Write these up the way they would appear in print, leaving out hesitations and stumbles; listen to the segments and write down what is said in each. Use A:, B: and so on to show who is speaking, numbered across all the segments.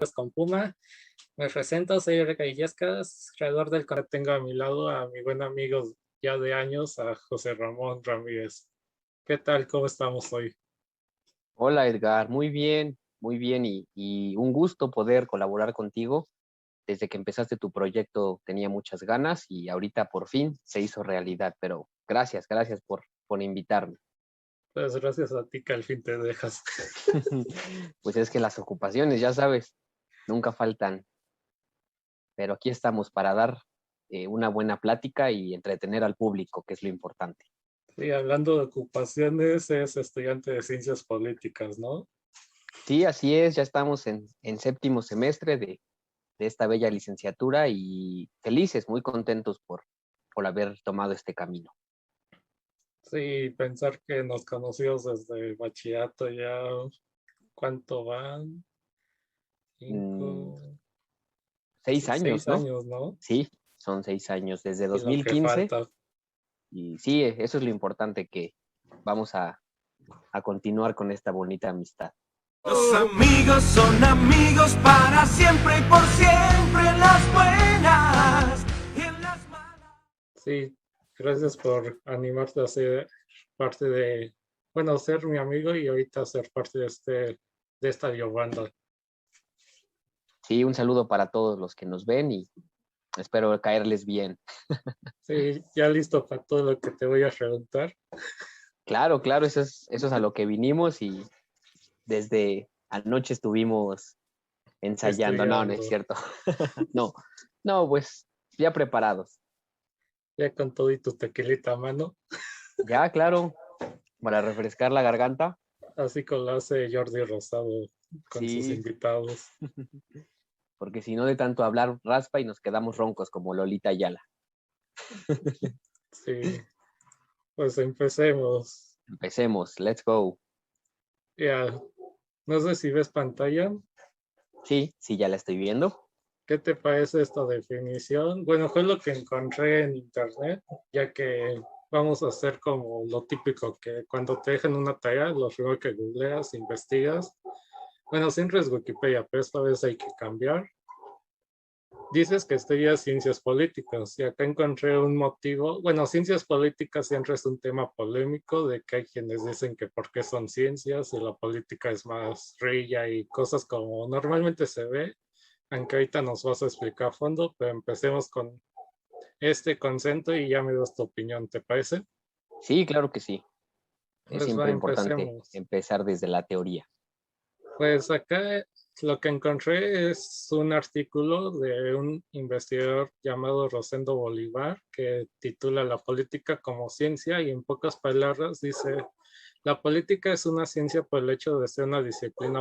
A: Con Puma. Me presento, soy Reca Illescas, creador del canal. Tengo a mi lado a mi buen amigo ya de años, a José Ramón Ramírez. ¿Qué tal? ¿Cómo estamos hoy?
B: Hola Edgar, muy bien y un gusto poder colaborar contigo. Desde que empezaste tu proyecto tenía muchas ganas y ahorita por fin se hizo realidad, pero gracias por invitarme.
A: Pues gracias a ti que al fin te dejas.
B: Pues es que las ocupaciones, ya sabes, nunca faltan, pero aquí estamos para dar una buena plática y entretener al público, que es lo importante.
A: Sí, hablando de ocupaciones, es estudiante de ciencias políticas, ¿no?
B: Sí, así es, ya estamos en séptimo semestre de esta bella licenciatura y felices, muy contentos por haber tomado este camino.
A: Sí, pensar que nos conocimos desde bachillerato ya, ¿cuánto van?
B: Mm,
A: Cinco,
B: 6 años,
A: seis
B: ¿no?
A: años, ¿no?
B: Sí, son 6 años, desde
A: Y lo que
B: 2015,
A: falta.
B: y sí, eso es lo importante, que vamos a continuar con esta bonita amistad.
C: Los amigos son amigos para siempre y por siempre, en las buenas y en las malas.
A: Sí, gracias por animarte a ser parte de, bueno, ser mi amigo y ahorita ser parte de esta banda.
B: Sí, un saludo para todos los que nos ven y espero caerles bien.
A: Sí, ya listo para todo lo que te voy a preguntar.
B: Claro, claro, eso es a lo que vinimos y desde anoche estuvimos ensayando. No, no es
A: Estudiando,
B: cierto. No, no, pues ya preparados.
A: ya con todo y tu tequilita a mano,
B: Ya, claro, para refrescar la garganta.
A: así como lo hace Jordi Rosado con sus
B: Sí,
A: invitados.
B: porque si no de tanto hablar raspa y nos quedamos roncos como Lolita Ayala.
A: Sí, pues empecemos.
B: Empecemos, let's go.
A: Ya, no sé si ves pantalla.
B: Sí, sí, ya la estoy viendo.
A: ¿Qué te parece esta definición? Bueno, fue lo que encontré en internet, ya que vamos a hacer como lo típico, que cuando te dejan una tarea, lo primero que googleas, investigas. Bueno, siempre es Wikipedia, pero esta vez hay que cambiar. Dices que estudias ciencias políticas y acá encontré un motivo. Bueno, ciencias políticas siempre es un tema polémico de que hay quienes dicen que por qué son ciencias y la política es más rilla y cosas como normalmente se ve, aunque ahorita nos vas a explicar a fondo, pero empecemos con este concepto y ya me das tu opinión, ¿te parece?
B: Sí, claro que sí. Es
A: Pues va,
B: siempre importante
A: empecemos.
B: empezar desde la teoría.
A: Pues acá lo que encontré es un artículo de un investigador llamado Rosendo Bolívar que titula La política como ciencia y en pocas palabras dice, la política es una ciencia por el hecho de ser una disciplina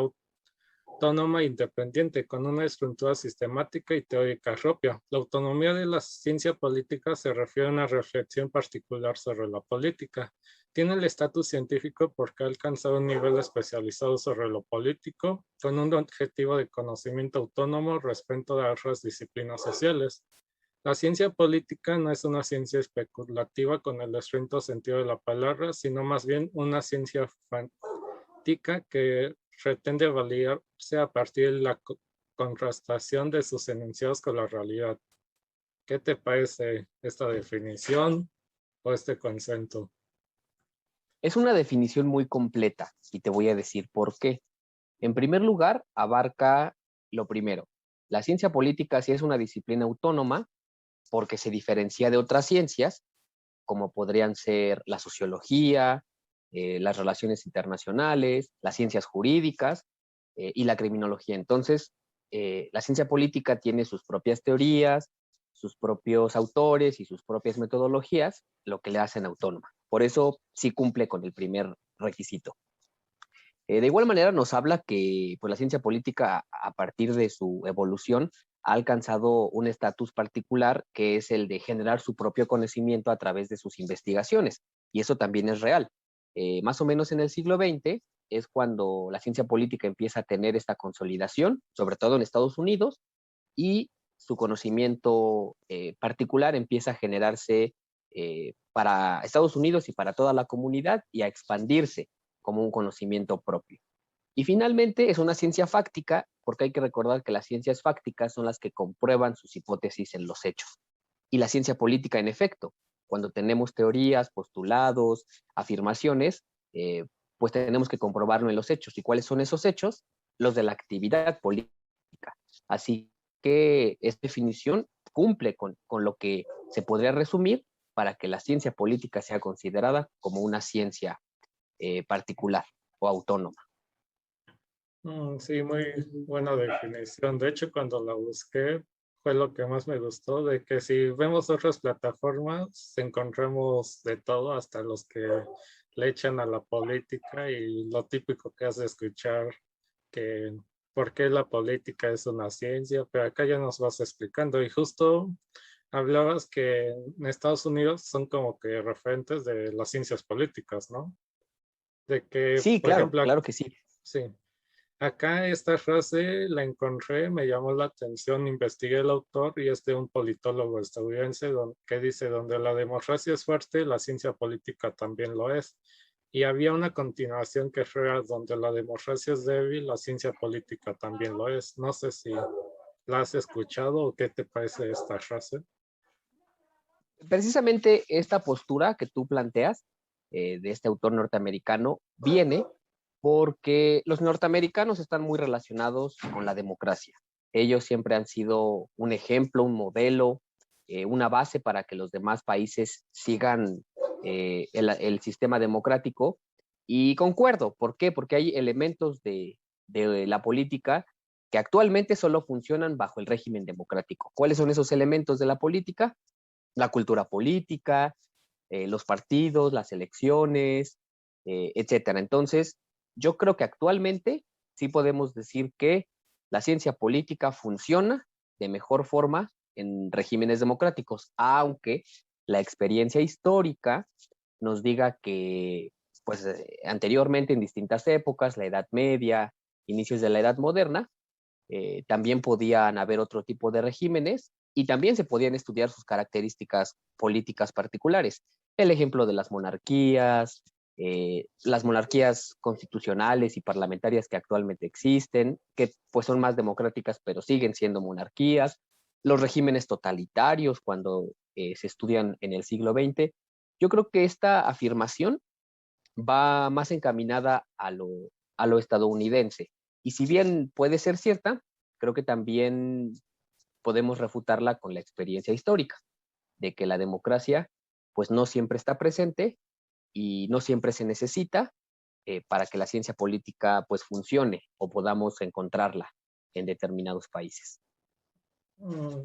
A: autónoma e independiente, con una estructura sistemática y teórica propia. La autonomía de la ciencia política se refiere a una reflexión particular sobre la política. Tiene el estatus científico porque ha alcanzado un nivel especializado sobre lo político, con un objetivo de conocimiento autónomo respecto a otras disciplinas sociales. La ciencia política no es una ciencia especulativa con el estricto sentido de la palabra, sino más bien una ciencia que pretende validarse a partir de la contrastación de sus enunciados con la realidad. ¿Qué te parece esta definición o este concepto?
B: Es una definición muy completa y te voy a decir por qué. En primer lugar, abarca lo primero. La ciencia política sí es una disciplina autónoma porque se diferencia de otras ciencias, como podrían ser la sociología, las relaciones internacionales, las ciencias jurídicas y la criminología. Entonces, la ciencia política tiene sus propias teorías, sus propios autores y sus propias metodologías, lo que le hacen autónoma. Por eso sí cumple con el primer requisito. De igual manera nos habla que pues, la ciencia política a partir de su evolución ha alcanzado un estatus particular que es el de generar su propio conocimiento a través de sus investigaciones. Y eso también es real. Más o menos en el siglo XX es cuando la ciencia política empieza a tener esta consolidación, sobre todo en Estados Unidos, y su conocimiento particular empieza a generarse para Estados Unidos y para toda la comunidad y a expandirse como un conocimiento propio. Y finalmente es una ciencia fáctica, porque hay que recordar que las ciencias fácticas son las que comprueban sus hipótesis en los hechos. Y la ciencia política, en efecto, cuando tenemos teorías, postulados, afirmaciones, pues tenemos que comprobarlo en los hechos. ¿Y cuáles son esos hechos? Los de la actividad política. Así que esta definición cumple con lo que se podría resumir para que la ciencia política sea considerada como una ciencia particular o autónoma.
A: Sí, muy buena definición. De hecho, cuando la busqué, fue lo que más me gustó, de que si vemos otras plataformas, encontramos de todo, hasta los que le echan a la política y lo típico que has de escuchar, que por qué la política es una ciencia, pero acá ya nos vas explicando. Y justo hablabas que en Estados Unidos son como que referentes de las ciencias políticas, ¿no? De que,
B: Sí,
A: por
B: claro,
A: ejemplo,
B: claro que sí.
A: sí. Acá esta frase la encontré, me llamó la atención, investigué el autor y es de un politólogo estadounidense que dice, donde la democracia es fuerte, la ciencia política también lo es. Y había una continuación que era donde la democracia es débil, la ciencia política también lo es. No sé si la has escuchado o qué te parece esta frase.
B: Precisamente esta postura que tú planteas de este autor norteamericano viene porque los norteamericanos están muy relacionados con la democracia. Ellos siempre han sido un ejemplo, un modelo, una base para que los demás países sigan el sistema democrático. Y concuerdo, ¿por qué? Porque hay elementos de la política que actualmente solo funcionan bajo el régimen democrático. ¿Cuáles son esos elementos de la política? La cultura política, los partidos, las elecciones, etcétera. Entonces, yo creo que actualmente sí podemos decir que la ciencia política funciona de mejor forma en regímenes democráticos, aunque la experiencia histórica nos diga que, pues, anteriormente en distintas épocas, la Edad Media, inicios de la Edad Moderna, también podían haber otro tipo de regímenes y también se podían estudiar sus características políticas particulares. El ejemplo de las monarquías constitucionales y parlamentarias que actualmente existen, que pues son más democráticas pero siguen siendo monarquías, los regímenes totalitarios cuando se estudian en el siglo XX. Yo creo que esta afirmación va más encaminada a lo estadounidense. Y si bien puede ser cierta, creo que también podemos refutarla con la experiencia histórica, de que la democracia pues no siempre está presente y no siempre se necesita para que la ciencia política pues funcione o podamos encontrarla en determinados países.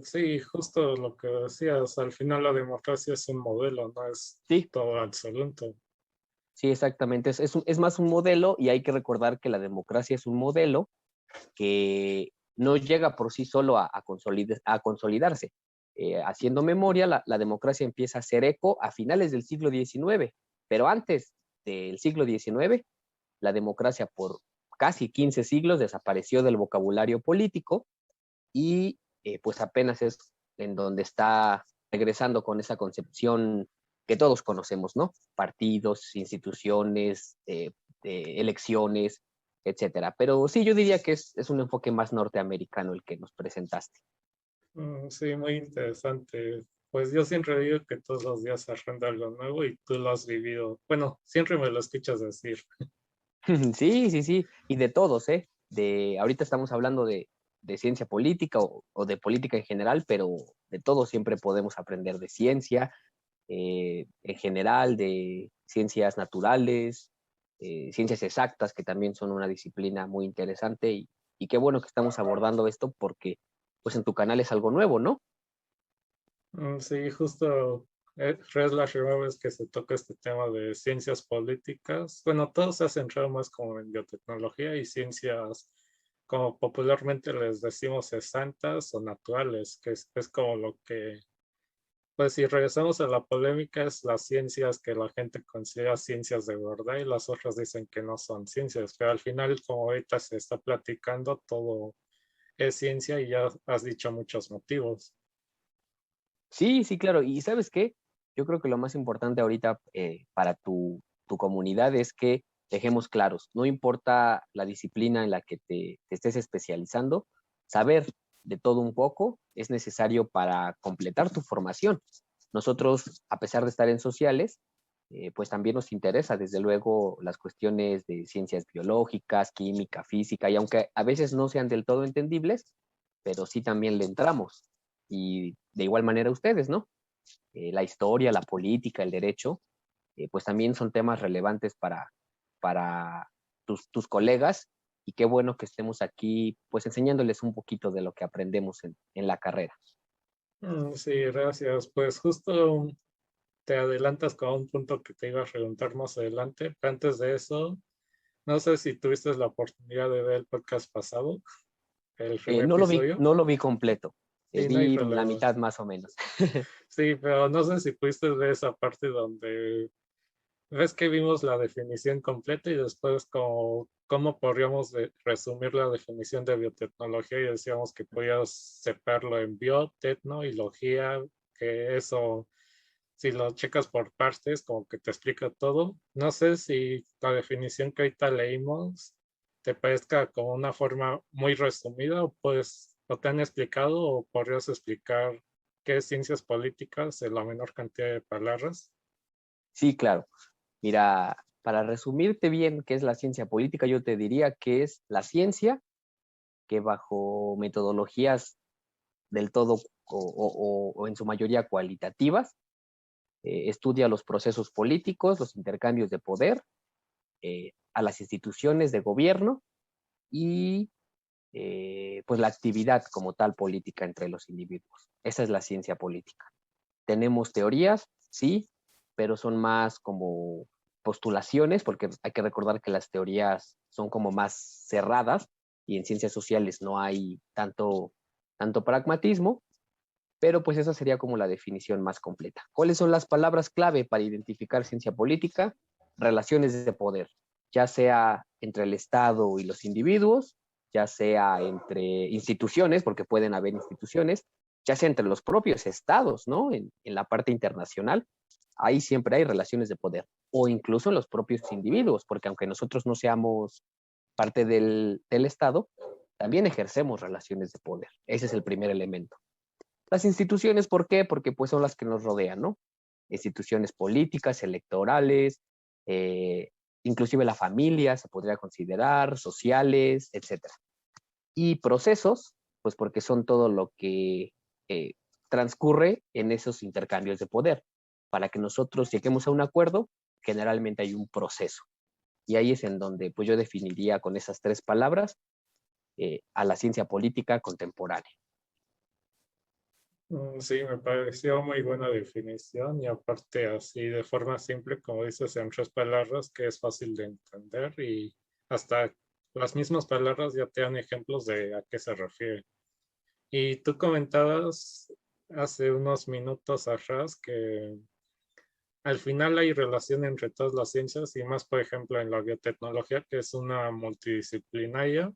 A: Sí, justo lo que decías, al final la democracia es un modelo, no es
B: Sí,
A: todo absoluto.
B: sí, exactamente. Es más un modelo y hay que recordar que la democracia es un modelo que no llega por sí solo a consolidarse. Haciendo memoria, la democracia empieza a hacer eco a finales del siglo XIX, pero antes del siglo XIX, la democracia por casi 15 siglos desapareció del vocabulario político y pues apenas es en donde está regresando con esa concepción que todos conocemos, ¿no? Partidos, instituciones, elecciones, etcétera. Pero sí, yo diría que es un enfoque más norteamericano el que nos presentaste.
A: Sí, muy interesante. Pues yo siempre digo que todos los días se aprende algo nuevo y tú lo has vivido. Bueno, siempre me lo escuchas decir.
B: Sí, sí, sí, y de todos, ¿eh? Ahorita estamos hablando de ciencia política o de política en general, pero de todo siempre podemos aprender de ciencia, en general, de ciencias naturales, ciencias exactas, que también son una disciplina muy interesante y qué bueno que estamos abordando esto porque pues en tu canal es algo nuevo, ¿no?
A: Sí, justo es la primera vez que se toca este tema de ciencias políticas. Bueno, todo se ha centrado más como en biotecnología y ciencias, como popularmente les decimos, exactas o naturales, que es como lo que, pues si regresamos a la polémica, es las ciencias que la gente considera ciencias de verdad y las otras dicen que no son ciencias, pero al final, como ahorita se está platicando, todo es ciencia y ya has dicho muchos motivos.
B: Sí, sí, claro. Y ¿sabes qué? Yo creo que lo más importante ahorita para tu comunidad es que dejemos claros, no importa la disciplina en la que te estés especializando, saber de todo un poco es necesario para completar tu formación. Nosotros, a pesar de estar en sociales, pues también nos interesa, desde luego, las cuestiones de ciencias biológicas, química, física, y aunque a veces no sean del todo entendibles, pero sí también le entramos. Y de igual manera ustedes, ¿no? La historia, la política, el derecho, pues también son temas relevantes para tus colegas, y qué bueno que estemos aquí pues enseñándoles un poquito de lo que aprendemos en la carrera.
A: Sí, gracias. Pues justo te adelantas con un punto que te iba a preguntar más adelante. Pero antes de eso, no sé si tuviste la oportunidad de ver el podcast pasado, el primer episodio.
B: No lo vi completo,
A: Sí, no hay
B: vi la
A: problema.
B: mitad más o menos.
A: Sí, pero no sé si pudiste ver esa parte donde ves que vimos la definición completa y después cómo podríamos resumir la definición de biotecnología y decíamos que podías separarlo en biotecno y logía, que eso, si lo checas por partes, como que te explica todo. No sé si la definición que ahorita leímos te parezca como una forma muy resumida o pues lo te han explicado o podrías explicar qué es ciencias políticas en la menor cantidad de palabras.
B: Sí, claro. Mira, para resumirte bien qué es la ciencia política, yo te diría que es la ciencia que bajo metodologías del todo o en su mayoría cualitativas, estudia los procesos políticos, los intercambios de poder, a las instituciones de gobierno y pues la actividad como tal política entre los individuos. Esa es la ciencia política. Tenemos teorías, sí, pero son más como postulaciones, porque hay que recordar que las teorías son como más cerradas y en ciencias sociales no hay tanto pragmatismo, pero pues esa sería como la definición más completa. ¿Cuáles son las palabras clave para identificar ciencia política? Relaciones de poder, ya sea entre el Estado y los individuos, ya sea entre instituciones, porque pueden haber instituciones, ya sea entre los propios estados, ¿no? En la parte internacional, ahí siempre hay relaciones de poder, o incluso en los propios individuos, porque aunque nosotros no seamos parte del Estado, también ejercemos relaciones de poder. Ese es el primer elemento. Las instituciones, ¿por qué? Porque pues son las que nos rodean, ¿no? Instituciones políticas, electorales, eh, inclusive la familia se podría considerar, sociales, etcétera. Y procesos, pues porque son todo lo que transcurre en esos intercambios de poder. Para que nosotros lleguemos a un acuerdo, generalmente hay un proceso. Y ahí es en donde pues yo definiría con esas tres palabras a la ciencia política contemporánea.
A: Sí, me pareció muy buena definición y aparte así de forma simple, como dices, en tres palabras que es fácil de entender y hasta las mismas palabras ya te dan ejemplos de a qué se refiere. Y tú comentabas hace unos minutos atrás que al final hay relación entre todas las ciencias y más, por ejemplo, en la biotecnología, que es una multidisciplinaria.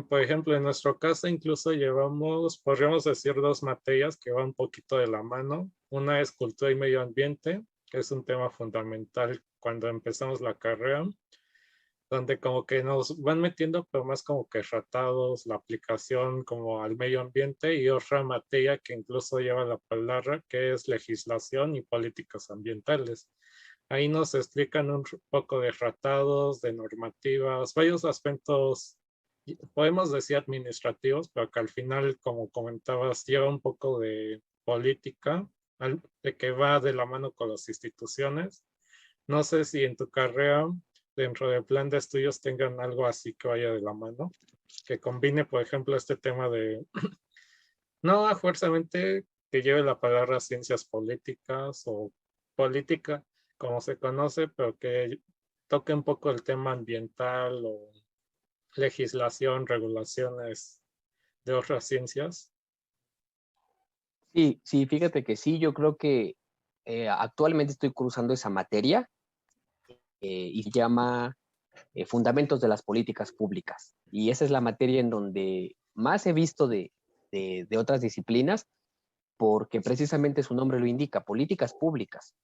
A: Por ejemplo, en nuestro caso incluso llevamos, podríamos decir, dos materias que van un poquito de la mano. Una es cultura y medio ambiente, que es un tema fundamental cuando empezamos la carrera, donde como que nos van metiendo, pero más como que tratados, la aplicación como al medio ambiente y otra materia que incluso lleva la palabra, que es legislación y políticas ambientales. Ahí nos explican un poco de tratados, de normativas, varios aspectos podemos decir administrativos, pero que al final, como comentabas, lleva un poco de política, de que va de la mano con las instituciones. No sé si en tu carrera, dentro del plan de estudios, tengan algo así que vaya de la mano, que combine, por ejemplo, este tema de, no a fuerzamente que lleve la palabra ciencias políticas o política, como se conoce, pero que toque un poco el tema ambiental o legislación, regulaciones de otras ciencias.
B: Sí, sí, fíjate que sí, yo creo que actualmente estoy cursando esa materia y se llama Fundamentos de las Políticas Públicas. Y esa es la materia en donde más he visto de otras disciplinas, porque precisamente su nombre lo indica, políticas públicas.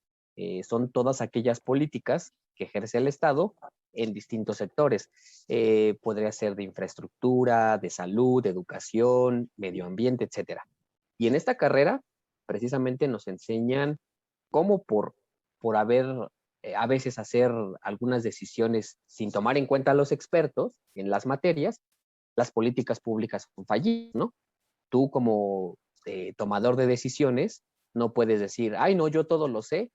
B: son todas aquellas políticas que ejerce el Estado en distintos sectores. Podría ser de infraestructura, de salud, de educación, medio ambiente, etcétera. Y en esta carrera, precisamente nos enseñan cómo por haber, a veces hacer algunas decisiones sin tomar en cuenta a los expertos en las materias, las políticas públicas son fallidas, ¿no? Tú como tomador de decisiones no puedes decir, ay, no, yo todo lo sé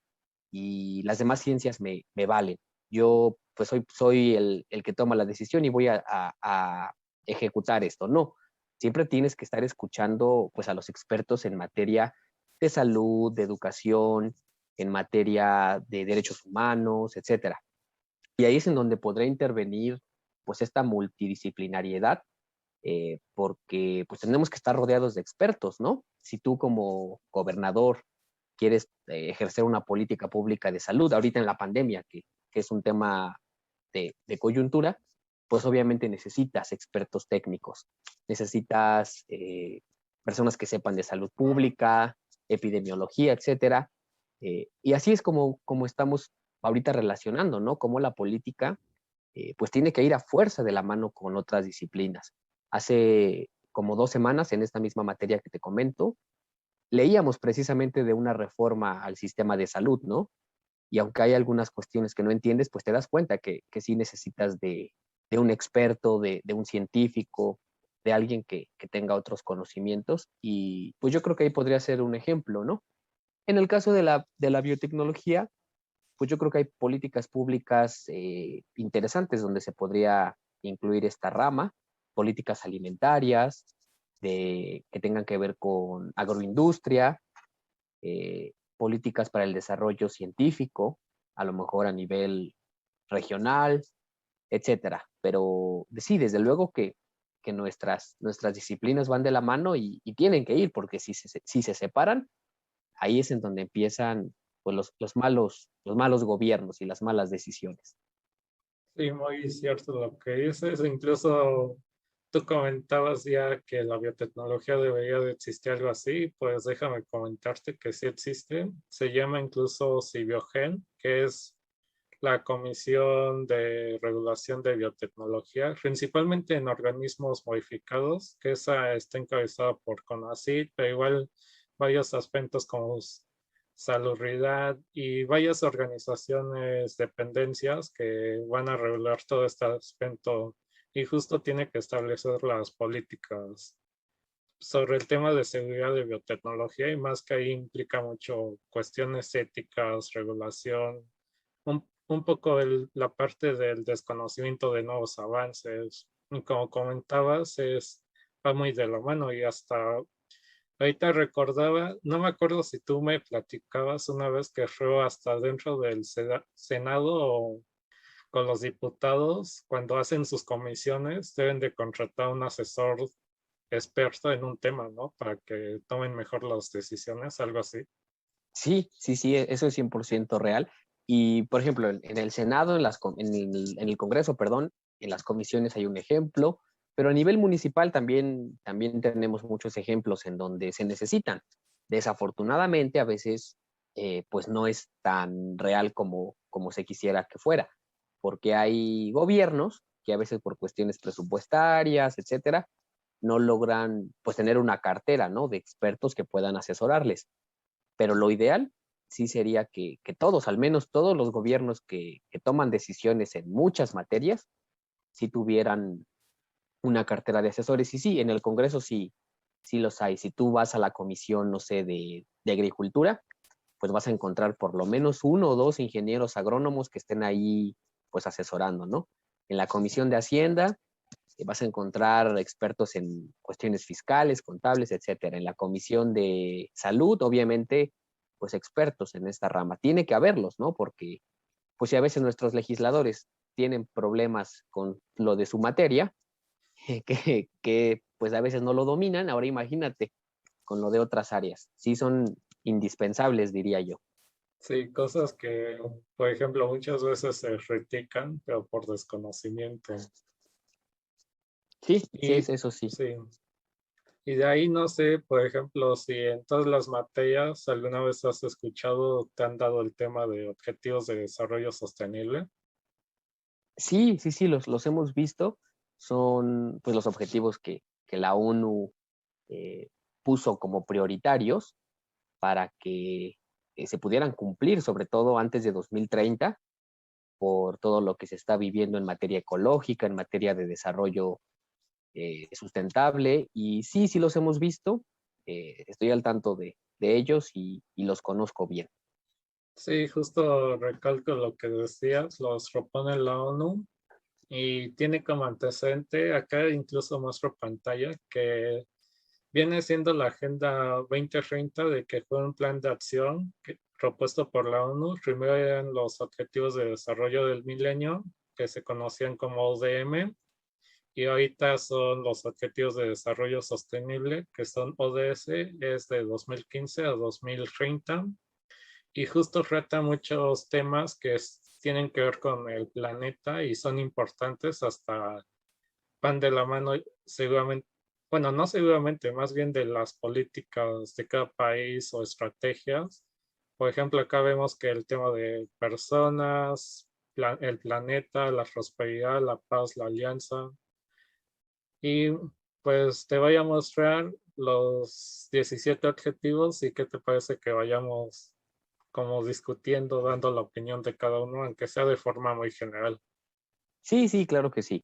B: y las demás ciencias me valen. Yo pues soy el que toma la decisión y voy a ejecutar esto. No, siempre tienes que estar escuchando pues a los expertos en materia de salud, de educación, en materia de derechos humanos, etcétera. Y ahí es en donde podrá intervenir pues esta multidisciplinariedad, porque pues tenemos que estar rodeados de expertos, ¿no? Si tú como gobernador quieres ejercer una política pública de salud, ahorita en la pandemia, que es un tema de coyuntura, pues obviamente necesitas expertos técnicos, necesitas personas que sepan de salud pública, epidemiología, etcétera. Y así es como estamos ahorita relacionando, ¿no? Como la política pues tiene que ir a fuerza de la mano con otras disciplinas. Hace como 2 semanas, en esta misma materia que te comento, leíamos precisamente de una reforma al sistema de salud, ¿no? Y aunque hay algunas cuestiones que no entiendes, pues te das cuenta que sí necesitas de un experto, de un científico, de alguien que tenga otros conocimientos. Y pues yo creo que ahí podría ser un ejemplo, ¿no? En el caso de la biotecnología, pues yo creo que hay políticas públicas interesantes donde se podría incluir esta rama, políticas alimentarias, que tengan que ver con agroindustria, políticas para el desarrollo científico, a lo mejor a nivel regional, etcétera. Pero sí, desde luego que nuestras disciplinas van de la mano y tienen que ir, porque si se separan, ahí es en donde empiezan pues, los malos gobiernos y las malas decisiones.
A: Sí, muy cierto lo que dices. Incluso tú comentabas ya que la biotecnología debería de existir algo así, pues déjame comentarte que sí existe. Se llama incluso Cibiogen, que es la Comisión de Regulación de Biotecnología, principalmente en organismos modificados, que esa está encabezada por CONACYT, pero igual varios aspectos como salubridad y varias organizaciones, dependencias que van a regular todo este aspecto y justo tiene que establecer las políticas sobre el tema de seguridad de biotecnología y más que ahí implica mucho cuestiones éticas, regulación, un poco la parte del desconocimiento de nuevos avances. Y como comentabas, va muy de la mano y hasta ahorita recordaba, no me acuerdo si tú me platicabas una vez que fue hasta dentro del Senado o con los diputados, cuando hacen sus comisiones, deben de contratar un asesor experto en un tema, ¿no? Para que tomen mejor las decisiones, algo así.
B: Sí, sí, sí, eso es 100% real. Y, por ejemplo, en el Senado, en el Congreso, perdón, en las comisiones hay un ejemplo, pero a nivel municipal también tenemos muchos ejemplos en donde se necesitan. Desafortunadamente, a veces, pues no es tan real como se quisiera que fuera, porque hay gobiernos que a veces por cuestiones presupuestarias, etcétera, no logran, pues, tener una cartera, ¿no? De expertos que puedan asesorarles, pero lo ideal sí sería que todos, al menos todos los gobiernos que toman decisiones en muchas materias, sí tuvieran una cartera de asesores. Y sí, en el Congreso sí los hay. Si tú vas a la comisión, no sé, de agricultura, pues vas a encontrar por lo menos 1 o 2 ingenieros agrónomos que estén ahí pues asesorando, ¿no? En la comisión de Hacienda vas a encontrar expertos en cuestiones fiscales, contables, etcétera. En la comisión de salud, obviamente, pues expertos en esta rama. Tiene que haberlos, ¿no? Porque, pues si a veces nuestros legisladores tienen problemas con lo de su materia, que pues a veces no lo dominan, ahora imagínate con lo de otras áreas. Sí son indispensables, diría yo.
A: Sí, cosas que, por ejemplo, muchas veces se critican, pero por desconocimiento.
B: Sí, sí,
A: Y
B: eso sí.
A: sí, Y de ahí no sé, por ejemplo, si en todas las materias alguna vez has escuchado, te han dado el tema de objetivos de desarrollo sostenible.
B: Sí, sí, sí, los hemos visto. Son pues los objetivos que la ONU eh, puso como prioritarios para que se pudieran cumplir, sobre todo antes de 2030, por todo lo que se está viviendo en materia ecológica, en materia de desarrollo sustentable. Y sí, sí los hemos visto. Estoy al tanto de ellos y los conozco bien.
A: Sí, justo recalco lo que decías, los propone la ONU y tiene como antecedente, acá incluso muestro pantalla, que viene siendo la Agenda 2030 de que fue un plan de acción propuesto por la ONU. Primero eran los Objetivos de Desarrollo del Milenio, que se conocían como ODM, y ahorita son los Objetivos de Desarrollo Sostenible, que son ODS, es de 2015 a 2030, y justo trata muchos temas que tienen que ver con el planeta y son importantes, hasta van de la mano seguramente, bueno, no seguramente, más bien de las políticas de cada país o estrategias. Por ejemplo, acá vemos que el tema de personas, el planeta, la prosperidad, la paz, la alianza. Y pues te voy a mostrar los 17 objetivos y qué te parece que vayamos como discutiendo, dando la opinión de cada uno, aunque sea de forma muy general.
B: Sí, sí, claro que sí.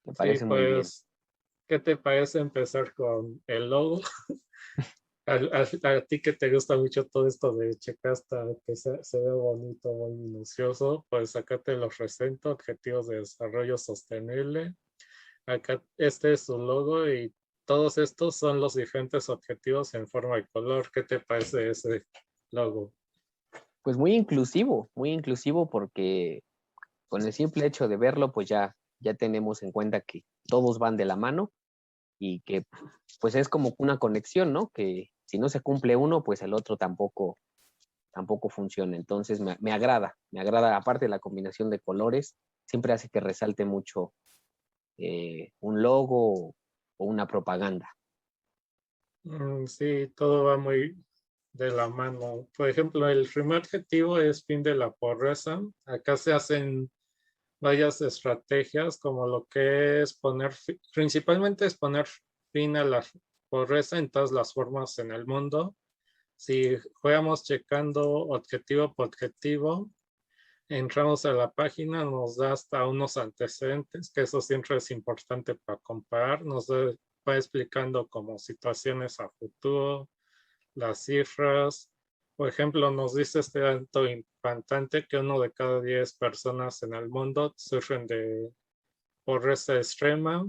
B: Me
A: Sí,
B: parece muy bien.
A: pues, ¿qué te parece empezar con el logo? A ti que te gusta mucho todo esto de checar hasta que se ve bonito, muy minucioso, pues acá te los presento, Objetivos de Desarrollo Sostenible. Acá este es su logo y todos estos son los diferentes objetivos en forma de color. ¿Qué te parece ese logo?
B: Pues muy inclusivo porque con el simple hecho de verlo, pues ya tenemos en cuenta que todos van de la mano y que pues es como una conexión, ¿no? Que si no se cumple uno, pues el otro tampoco funciona. Entonces me agrada, aparte de la combinación de colores, siempre hace que resalte mucho un logo o una propaganda.
A: Sí, todo va muy de la mano. Por ejemplo, el primer objetivo es fin de la pobreza. Acá se hacen varias estrategias como lo que es principalmente es poner fin a la pobreza en todas las formas en el mundo. Si fuéramos checando objetivo por objetivo, entramos a la página, nos da hasta unos antecedentes, que eso siempre es importante para comparar, va explicando como situaciones a futuro, las cifras. Por ejemplo, nos dice este dato impactante que 1 de cada 10 personas en el mundo sufren de pobreza extrema.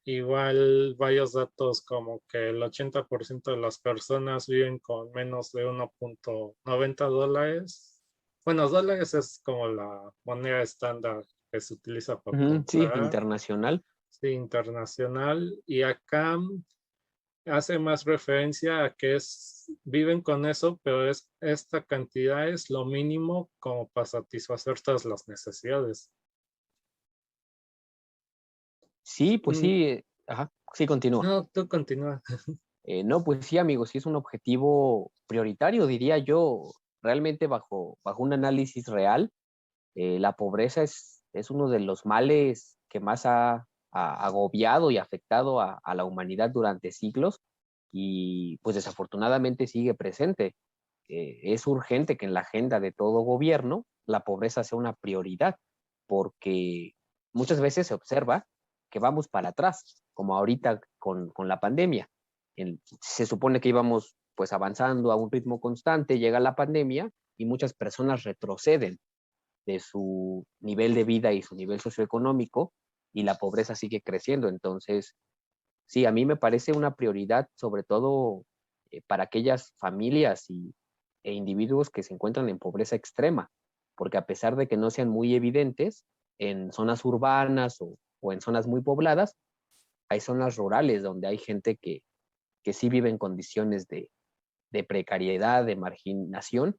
A: Igual varios datos como que el 80% de las personas viven con menos de $1.90. Bueno, dólares es como la moneda estándar que se utiliza para
B: Sí,
A: comprar,
B: internacional.
A: sí, internacional. Y acá hace más referencia a que viven con eso, pero esta cantidad es lo mínimo como para satisfacer todas las necesidades.
B: Sí, pues
A: Mm,
B: sí, ajá, sí, continúa.
A: No, tú continúa.
B: No, pues sí, amigos, sí es un objetivo prioritario, diría yo, realmente bajo un análisis real. La pobreza es uno de los males que más ha agobiado y afectado a la humanidad durante siglos y pues desafortunadamente sigue presente. Es urgente que en la agenda de todo gobierno la pobreza sea una prioridad, porque muchas veces se observa que vamos para atrás, como ahorita con la pandemia. Se supone que íbamos pues avanzando a un ritmo constante, llega la pandemia y muchas personas retroceden de su nivel de vida y su nivel socioeconómico y la pobreza sigue creciendo. Entonces, sí, a mí me parece una prioridad, sobre todo para aquellas familias e individuos que se encuentran en pobreza extrema, porque a pesar de que no sean muy evidentes en zonas urbanas o en zonas muy pobladas, hay zonas rurales donde hay gente que sí vive en condiciones de precariedad, de marginación,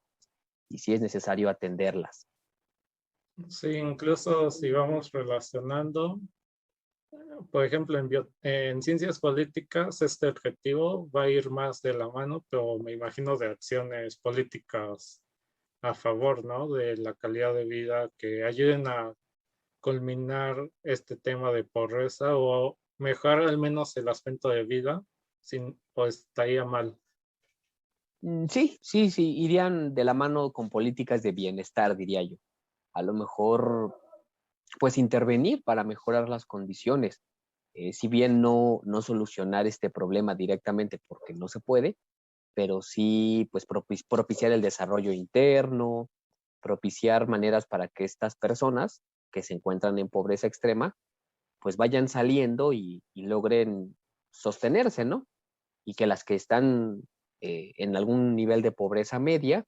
B: y sí es necesario atenderlas.
A: Sí, incluso si vamos relacionando, Por ejemplo, en ciencias políticas este objetivo va a ir más de la mano, pero me imagino de acciones políticas a favor, ¿no? De la calidad de vida que ayuden a culminar este tema de pobreza o mejorar al menos el aspecto de vida, sin, pues estaría mal.
B: Sí, sí, sí, irían de la mano con políticas de bienestar, diría yo. A lo mejor, pues intervenir para mejorar las condiciones. Si bien no solucionar este problema directamente porque no se puede, pero sí pues propiciar el desarrollo interno, propiciar maneras para que estas personas que se encuentran en pobreza extrema pues vayan saliendo y logren sostenerse, ¿no? Y que las que están en algún nivel de pobreza media,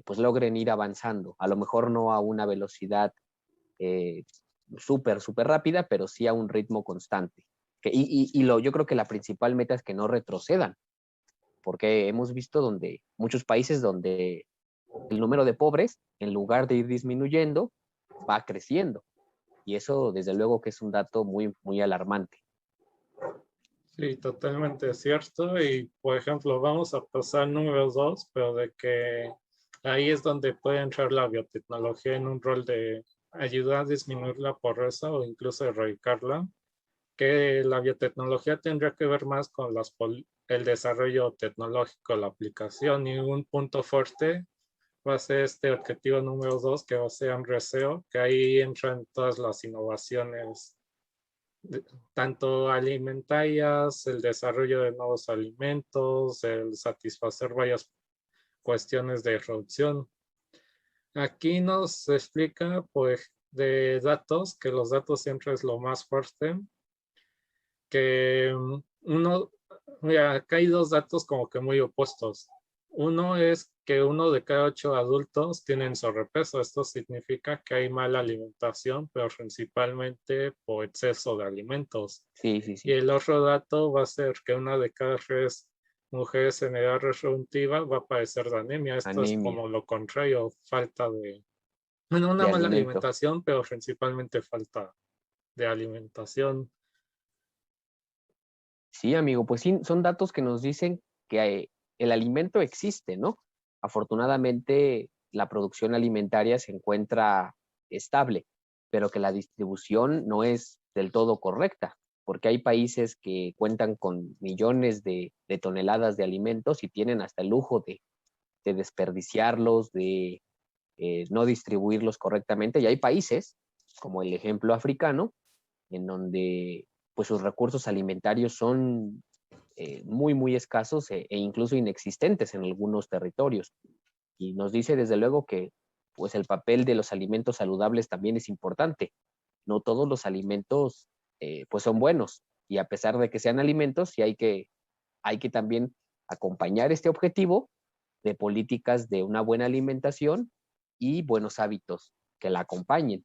B: pues logren ir avanzando, a lo mejor no a una velocidad eh, súper rápida, pero sí a un ritmo constante. Yo creo que la principal meta es que no retrocedan, porque hemos visto muchos países donde el número de pobres, en lugar de ir disminuyendo, va creciendo. Y eso, desde luego, que es un dato muy alarmante.
A: Sí, totalmente cierto. Y por ejemplo, vamos a pasar al número 2, pero de que ahí es donde puede entrar la biotecnología en un rol de ayudar a disminuir la pobreza o incluso erradicarla, que la biotecnología tendría que ver más con el desarrollo tecnológico, la aplicación, y un punto fuerte va a ser este objetivo número 2, que va a ser Reseo, que ahí entran todas las innovaciones tanto alimentarias, el desarrollo de nuevos alimentos, el satisfacer varias cuestiones de producción. Aquí nos explica, pues, de datos, que los datos siempre es lo más fuerte, que mira, acá hay dos datos como que muy opuestos. Uno es que 1 de cada 8 adultos tienen sobrepeso. Esto significa que hay mala alimentación, pero principalmente por exceso de alimentos.
B: Sí, sí,
A: Y
B: sí.
A: el otro dato va a ser que 1 de cada 3 mujeres en edad reproductiva va a padecer de anemia. Esto es
B: Anemia
A: como lo contrario, falta bueno, una
B: de
A: mala
B: alimento.
A: alimentación, pero principalmente falta de alimentación.
B: Sí, amigo, pues sí, son datos que nos dicen que el alimento existe, ¿no? Afortunadamente, la producción alimentaria se encuentra estable, pero que la distribución no es del todo correcta, porque hay países que cuentan con millones de toneladas de alimentos y tienen hasta el lujo de desperdiciarlos, de no distribuirlos correctamente, y hay países, como el ejemplo africano, en donde pues sus recursos alimentarios son muy escasos e incluso inexistentes en algunos territorios. Y nos dice desde luego que pues el papel de los alimentos saludables también es importante. No todos los alimentos pues son buenos, y a pesar de que sean alimentos, sí hay que también acompañar este objetivo de políticas de una buena alimentación y buenos hábitos que la acompañen.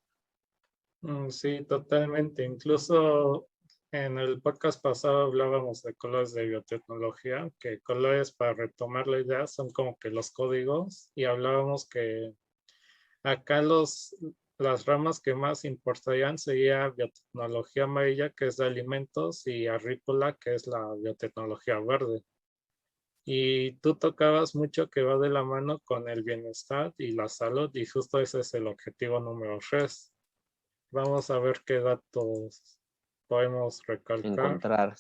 A: Sí, totalmente. Incluso en el podcast pasado hablábamos de colores de biotecnología, que colores, para retomar la idea, son como que los códigos, y hablábamos que acá las ramas que más importarían sería biotecnología amarilla, que es de alimentos, y arrícola, que es la biotecnología verde. Y tú tocabas mucho que va de la mano con el bienestar y la salud, y justo ese es el objetivo número 3. Vamos a ver qué datos podemos recalcar.
B: Encontrar.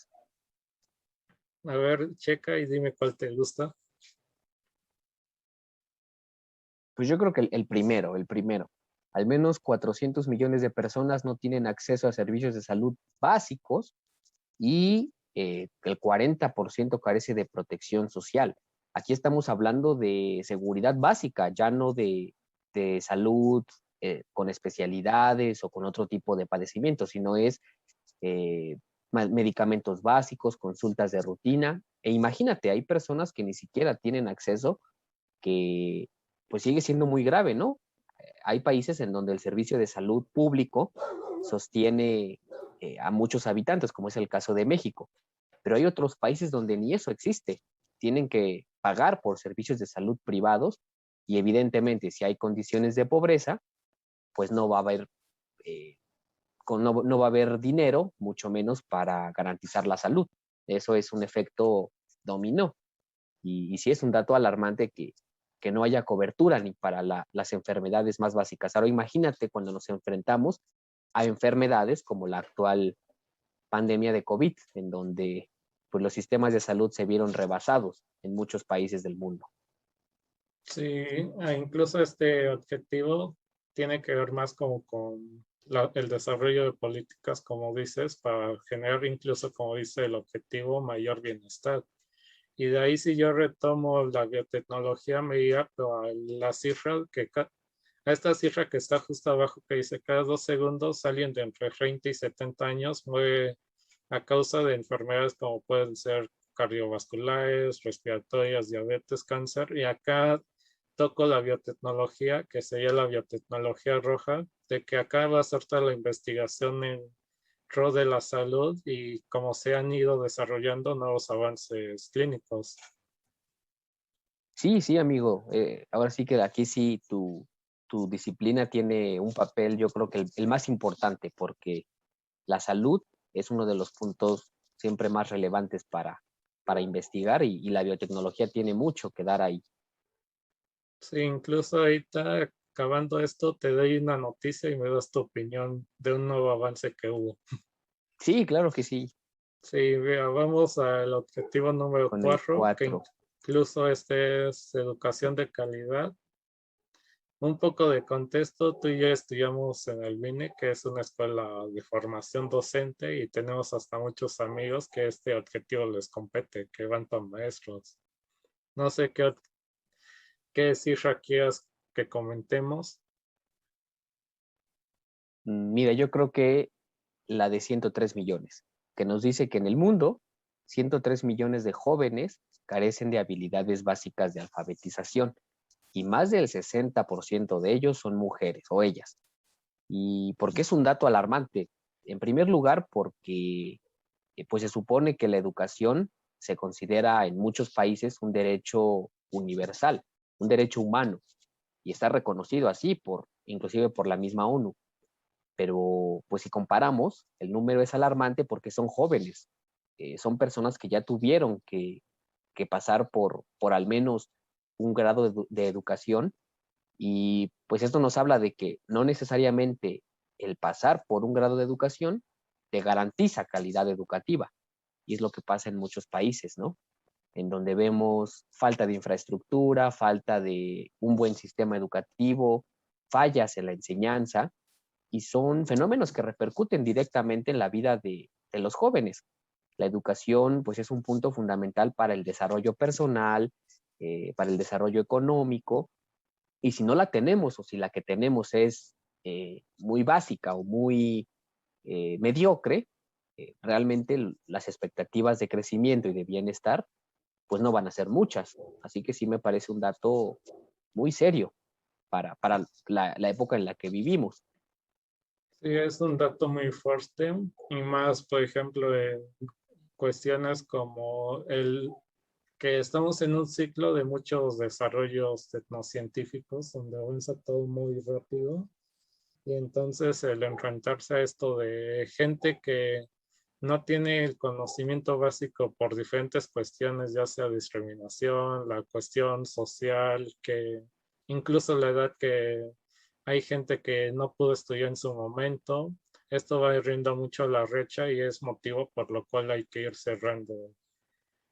A: A ver, checa y dime cuál te gusta.
B: Pues yo creo que el primero. Al menos 400 millones de personas no tienen acceso a servicios de salud básicos, y el 40% carece de protección social. Aquí estamos hablando de seguridad básica, ya no de salud con especialidades o con otro tipo de padecimientos, sino es eh, medicamentos básicos, consultas de rutina. E imagínate, hay personas que ni siquiera tienen acceso, que pues sigue siendo muy grave, ¿no? Hay países en donde el servicio de salud público sostiene a muchos habitantes, como es el caso de México, pero hay otros países donde ni eso existe. Tienen que pagar por servicios de salud privados, y evidentemente si hay condiciones de pobreza, pues no va a haber no va a haber dinero, mucho menos para garantizar la salud. Eso es un efecto dominó. Y sí es un dato alarmante que no haya cobertura ni para las enfermedades más básicas. Ahora imagínate cuando nos enfrentamos a enfermedades como la actual pandemia de COVID, en donde pues, los sistemas de salud se vieron rebasados en muchos países del mundo.
A: Sí, incluso este objetivo tiene que ver más como con el desarrollo de políticas, como dices, para generar incluso, como dice el objetivo, mayor bienestar. Y de ahí si yo retomo la biotecnología, me iría a la cifra a esta cifra que está justo abajo que dice cada 2 segundos alguien de entre 30 y 70 años muere a causa de enfermedades como pueden ser cardiovasculares, respiratorias, diabetes, cáncer. Y acá toco la biotecnología, que sería la biotecnología roja, de que acá va a ser toda la investigación en pro de la salud y cómo se han ido desarrollando nuevos avances clínicos.
B: Sí, sí, amigo. Ahora sí que aquí sí tu disciplina tiene un papel, yo creo que el más importante, porque la salud es uno de los puntos siempre más relevantes para investigar y la biotecnología tiene mucho que dar ahí.
A: Sí, incluso ahorita acabando esto, te doy una noticia y me das tu opinión de un nuevo avance que hubo.
B: Sí, claro que sí,
A: Sí, vea, vamos al objetivo número
B: con el
A: 4, que
B: 4.
A: incluso este es educación de calidad. Un poco de contexto, tú y yo estudiamos en el MINE, que es una escuela de formación docente, y tenemos hasta muchos amigos que este objetivo les compete, que van para maestros. No sé qué cifra quieras que comentemos.
B: Mira, yo creo que la de 103 millones, que nos dice que en el mundo 103 millones de jóvenes carecen de habilidades básicas de alfabetización y más del 60% de ellos son mujeres o ellas. ¿Y por qué es un dato alarmante? En primer lugar, porque pues se supone que la educación se considera en muchos países un derecho universal, un derecho humano, y está reconocido así inclusive por la misma ONU. Pero pues si comparamos, el número es alarmante porque son jóvenes, son personas que ya tuvieron que pasar por al menos un grado de educación y pues esto nos habla de que no necesariamente el pasar por un grado de educación te garantiza calidad educativa y es lo que pasa en muchos países, ¿no? En donde vemos falta de infraestructura, falta de un buen sistema educativo, fallas en la enseñanza y son fenómenos que repercuten directamente en la vida de los jóvenes. La educación, pues, es un punto fundamental para el desarrollo personal, para el desarrollo económico, y si no la tenemos o si la que tenemos es muy básica o muy mediocre, realmente las expectativas de crecimiento y de bienestar, pues no van a ser muchas. Así que sí me parece un dato muy serio para la época en la que vivimos.
A: Sí, es un dato muy fuerte y más, por ejemplo, en cuestiones como el que estamos en un ciclo de muchos desarrollos tecnocientíficos donde avanza todo muy rápido y entonces el enfrentarse a esto de gente que no tiene el conocimiento básico por diferentes cuestiones, ya sea discriminación, la cuestión social, que incluso la edad que hay gente que no pudo estudiar en su momento. Esto va abriendo mucho la brecha y es motivo por lo cual hay que ir cerrando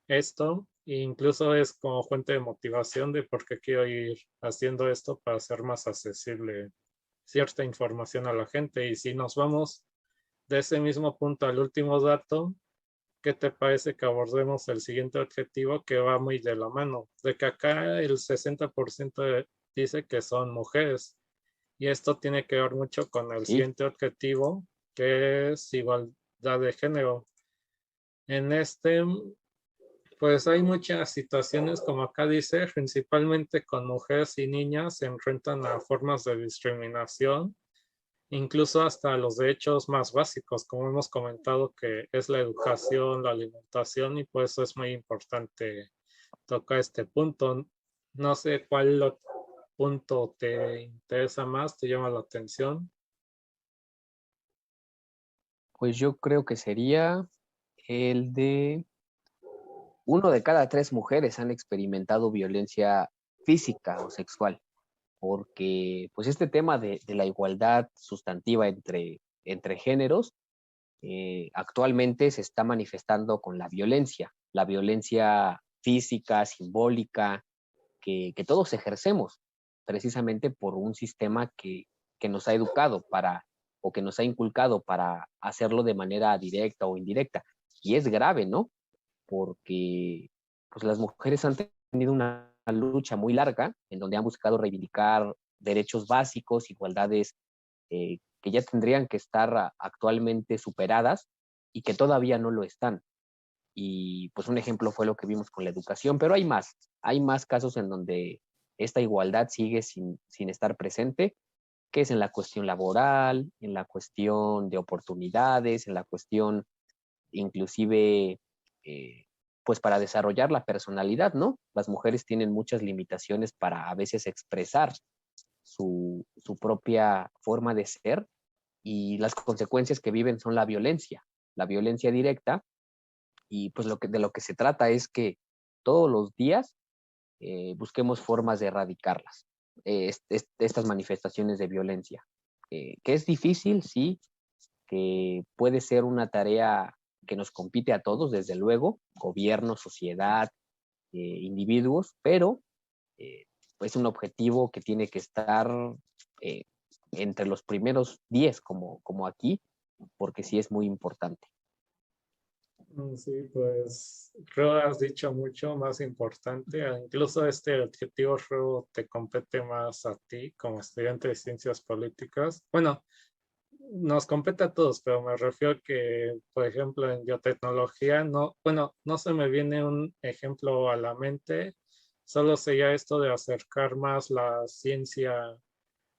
A: esto. E incluso es como fuente de motivación de por qué quiero ir haciendo esto para hacer más accesible cierta información a la gente. Y si nos vamos de ese mismo punto al último dato, ¿qué te parece que abordemos el siguiente objetivo que va muy de la mano? De que acá el 60% dice que son mujeres y esto tiene que ver mucho con el
B: Sí,
A: siguiente objetivo que es igualdad de género. En este, pues hay muchas situaciones, como acá dice, principalmente con mujeres y niñas se enfrentan a formas de discriminación, incluso hasta los derechos más básicos, como hemos comentado, que es la educación, la alimentación, y por eso es muy importante tocar este punto. No sé cuál punto te interesa más, te llama la atención.
B: Pues yo creo que sería el de 1 de cada 3 mujeres han experimentado violencia física o sexual, porque pues este tema de la igualdad sustantiva entre géneros actualmente se está manifestando con la violencia física, simbólica, que todos ejercemos precisamente por un sistema que nos ha educado o que nos ha inculcado para hacerlo de manera directa o indirecta. Y es grave, ¿no? Porque pues, las mujeres han tenido una lucha muy larga en donde han buscado reivindicar derechos básicos, igualdades que ya tendrían que estar actualmente superadas y que todavía no lo están. Y pues un ejemplo fue lo que vimos con la educación, pero hay más casos en donde esta igualdad sigue sin estar presente, que es en la cuestión laboral, en la cuestión de oportunidades, en la cuestión inclusive eh, pues para desarrollar la personalidad, ¿no? Las mujeres tienen muchas limitaciones para a veces expresar su propia forma de ser y las consecuencias que viven son la violencia directa y pues de lo que se trata es que todos los días busquemos formas de erradicarlas, estas manifestaciones de violencia, que es difícil, sí, que puede ser una tarea que nos compite a todos, desde luego, gobierno, sociedad, individuos, pero eh, es un objetivo que tiene que estar eh, entre los primeros 10, como aquí, porque sí es muy importante.
A: Sí, pues creo has dicho mucho más importante. Incluso este objetivo creo te compete más a ti como estudiante de ciencias políticas. Bueno, nos compete a todos, pero me refiero que, por ejemplo, en biotecnología, no, bueno, no se me viene un ejemplo a la mente, solo sería esto de acercar más la ciencia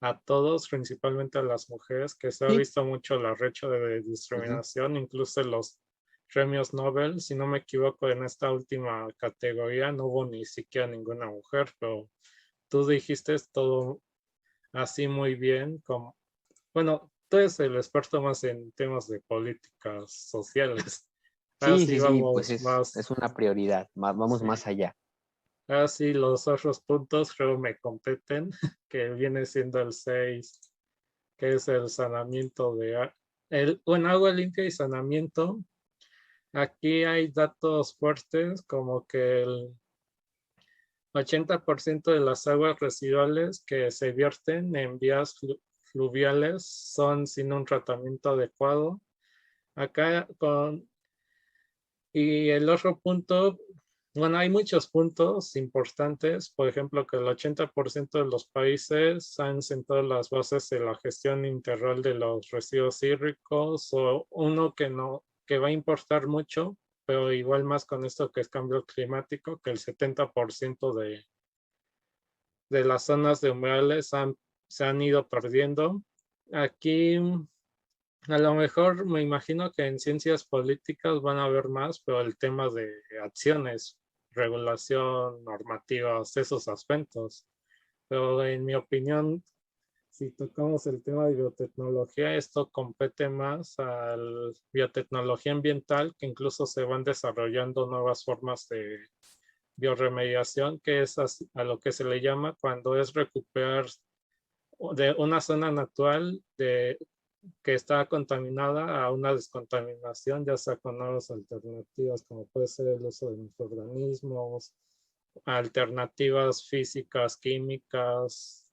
A: a todos, principalmente a las mujeres, que se ha
B: Sí,
A: visto mucho la brecha de
B: uh-huh.
A: discriminación, incluso en los premios Nobel, si no me equivoco, en esta última categoría no hubo ni siquiera ninguna mujer, pero tú dijiste todo así muy bien, como, bueno, tú eres el experto más en temas de políticas sociales.
B: Sí,
A: Así
B: sí, sí, pues
A: vamos más,
B: es una prioridad, vamos
A: sí.
B: más allá.
A: Así los otros puntos creo me competen, que viene siendo el 6 que es el sanamiento bueno, agua limpia y saneamiento. Aquí hay datos fuertes como que el 80% de las aguas residuales que se vierten en vías fluviales son sin un tratamiento adecuado. Acá y el otro punto, bueno, hay muchos puntos importantes, por ejemplo, que el 80% de los países han sentado las bases de la gestión integral de los residuos hídricos, o uno que no, que va a importar mucho, pero igual más con esto que es cambio climático, que el 70% de las zonas de humedales se han ido perdiendo. Aquí a lo mejor me imagino que en ciencias políticas van a haber más, pero el tema de acciones, regulación, normativas, esos aspectos. Pero en mi opinión, si tocamos el tema de biotecnología, esto compete más a la biotecnología ambiental, que incluso se van desarrollando nuevas formas de bioremediación, que es a lo que se le llama cuando es recuperar de una zona natural que está contaminada a una descontaminación, ya sea con nuevas alternativas, como puede ser el uso de microorganismos, alternativas físicas, químicas,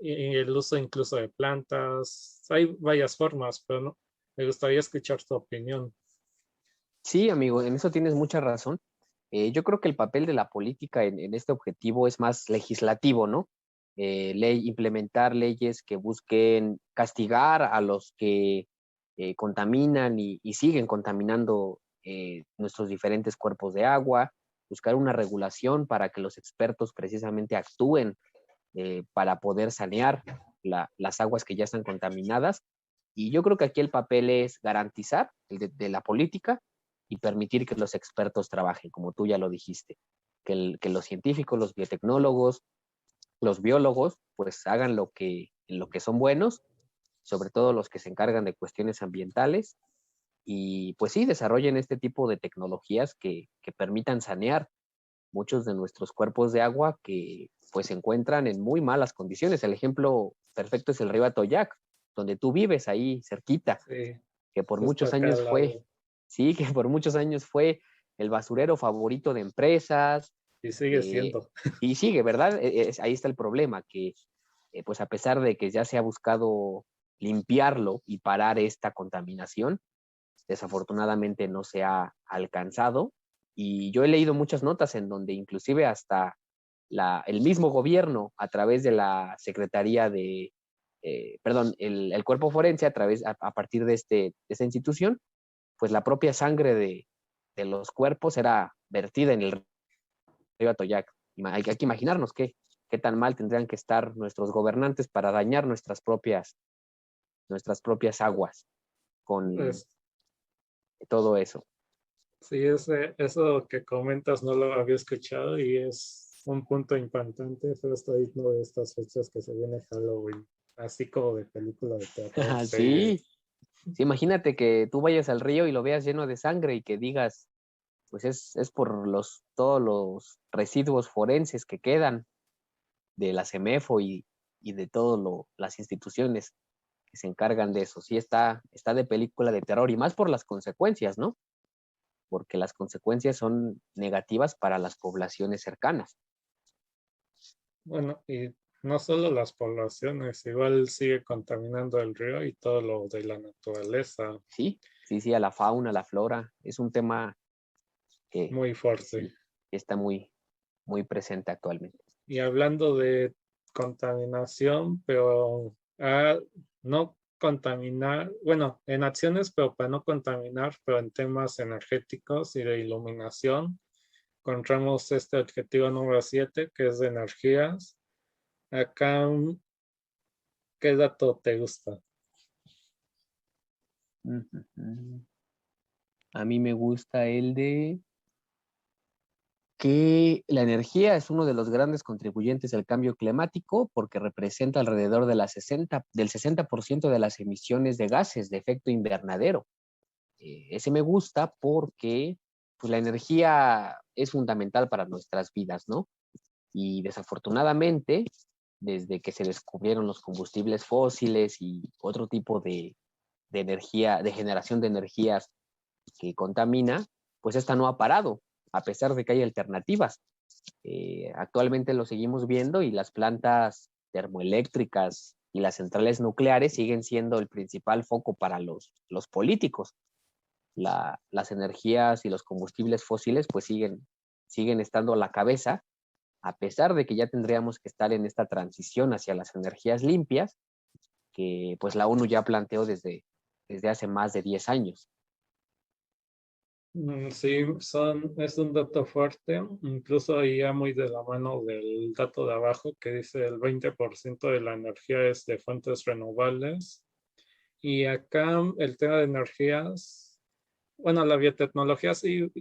A: y el uso incluso de plantas. Hay varias formas, pero no, me gustaría escuchar tu opinión.
B: Sí, amigo, en eso tienes mucha razón. Yo creo que el papel de la política en este objetivo es más legislativo, ¿no? Implementar leyes que busquen castigar a los que contaminan y siguen contaminando nuestros diferentes cuerpos de agua, buscar una regulación para que los expertos precisamente actúen para poder sanear las aguas que ya están contaminadas. Y yo creo que aquí el papel es garantizar de la política y permitir que los expertos trabajen, como tú ya lo dijiste, que los científicos, los biotecnólogos, los biólogos, pues hagan lo que son buenos, sobre todo los que se encargan de cuestiones ambientales, y pues sí, desarrollen este tipo de tecnologías que permitan sanear muchos de nuestros cuerpos de agua que pues se encuentran en muy malas condiciones. El ejemplo perfecto es el río Atoyac, donde tú vives ahí cerquita,
A: Sí,
B: que por
A: justo
B: muchos
A: acá
B: años
A: al
B: fue,
A: lado.
B: sí, que por muchos años fue el basurero favorito de empresas,
A: Y sigue
B: eh,
A: siendo.
B: y sigue, ¿verdad? Ahí está el problema, que pues a pesar de que ya se ha buscado limpiarlo y parar esta contaminación, desafortunadamente no se ha alcanzado. Y yo he leído muchas notas en donde inclusive hasta el mismo gobierno, a través de la Secretaría de, perdón, el cuerpo forense, a partir de esta institución, pues la propia sangre de los cuerpos era vertida en el río Atoyac. Hay que imaginarnos qué tan mal tendrían que estar nuestros gobernantes para dañar nuestras propias aguas con
A: Pues,
B: todo eso.
A: sí, eso que comentas no lo había escuchado y es un punto importante. Pero estoy de estas fechas que se viene Halloween, así como de película de terror, serie.
B: Sí, sí, imagínate que tú vayas al río y lo veas lleno de sangre y que digas, pues es por todos los residuos forenses que quedan de la CEMEFO y de todas las instituciones que se encargan de eso. Sí, está de película de terror y más por las consecuencias, ¿no? Porque las consecuencias son negativas para las poblaciones cercanas.
A: Bueno, y no solo las poblaciones, igual sigue contaminando el río y todo lo de la naturaleza,
B: Sí, sí, sí, a la fauna, a la flora. Es un tema
A: muy
B: que
A: fuerte.
B: sí, está muy, muy presente actualmente.
A: Y hablando de contaminación, pero no contaminar, bueno, en acciones, pero para no contaminar, pero en temas energéticos y de iluminación, encontramos este objetivo número 7, que es de energías. Acá, ¿qué dato te gusta?
B: A mí me gusta el de que la energía es uno de los grandes contribuyentes al cambio climático porque representa alrededor de del 60% de las emisiones de gases de efecto invernadero. Ese me gusta porque pues, la energía es fundamental para nuestras vidas, ¿no? Y desafortunadamente, desde que se descubrieron los combustibles fósiles y otro tipo de energía, de generación de energías que contamina, pues esta no ha parado, a pesar de que hay alternativas. Actualmente lo seguimos viendo y las plantas termoeléctricas y las centrales nucleares siguen siendo el principal foco para los políticos. Las energías y los combustibles fósiles pues siguen estando a la cabeza, a pesar de que ya tendríamos que estar en esta transición hacia las energías limpias, que pues la ONU ya planteó desde hace más de 10 años.
A: Sí, es un dato fuerte, incluso ya muy de la mano del dato de abajo que dice el 20% de la energía es de fuentes renovables. Y acá el tema de energías, bueno, la biotecnología sí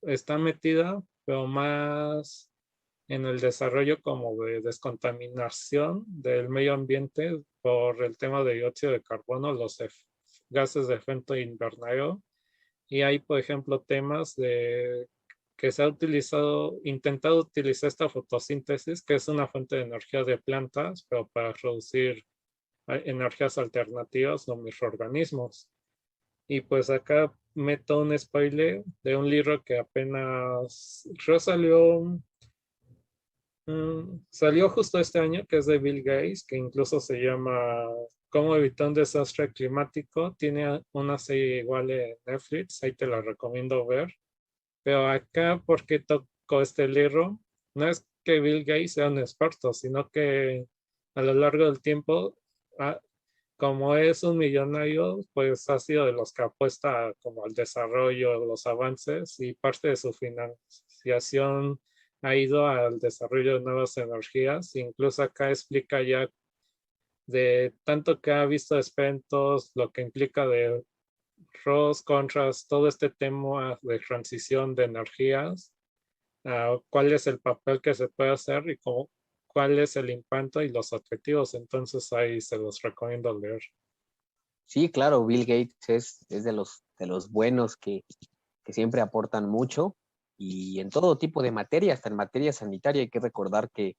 A: está metida, pero más en el desarrollo como de descontaminación del medio ambiente por el tema de dióxido de carbono, los gases de efecto invernadero. Y hay, por ejemplo, temas de que se ha intentado utilizar esta fotosíntesis, que es una fuente de energía de plantas, pero para producir energías alternativas o microorganismos. Y pues acá meto un spoiler de un libro que apenas salió justo este año, que es de Bill Gates, que incluso se llama ¿Cómo evitar un desastre climático? Tiene una serie igual en Netflix, ahí te la recomiendo ver. Pero acá, ¿por qué tocó este libro? No es que Bill Gates sea un experto, sino que a lo largo del tiempo, ah, como es un millonario, pues ha sido de los que apuesta como al desarrollo, los avances y parte de su financiación ha ido al desarrollo de nuevas energías. Incluso acá explica ya de tanto que ha visto experimentos, lo que implica de pros, contras, todo este tema de transición de energías, cuál es el papel que se puede hacer y cuál es el impacto y los objetivos. Entonces ahí se los recomiendo leer.
B: Sí, claro, Bill Gates es de los los buenos que siempre aportan mucho y en todo tipo de materia, hasta en materia sanitaria. Hay que recordar que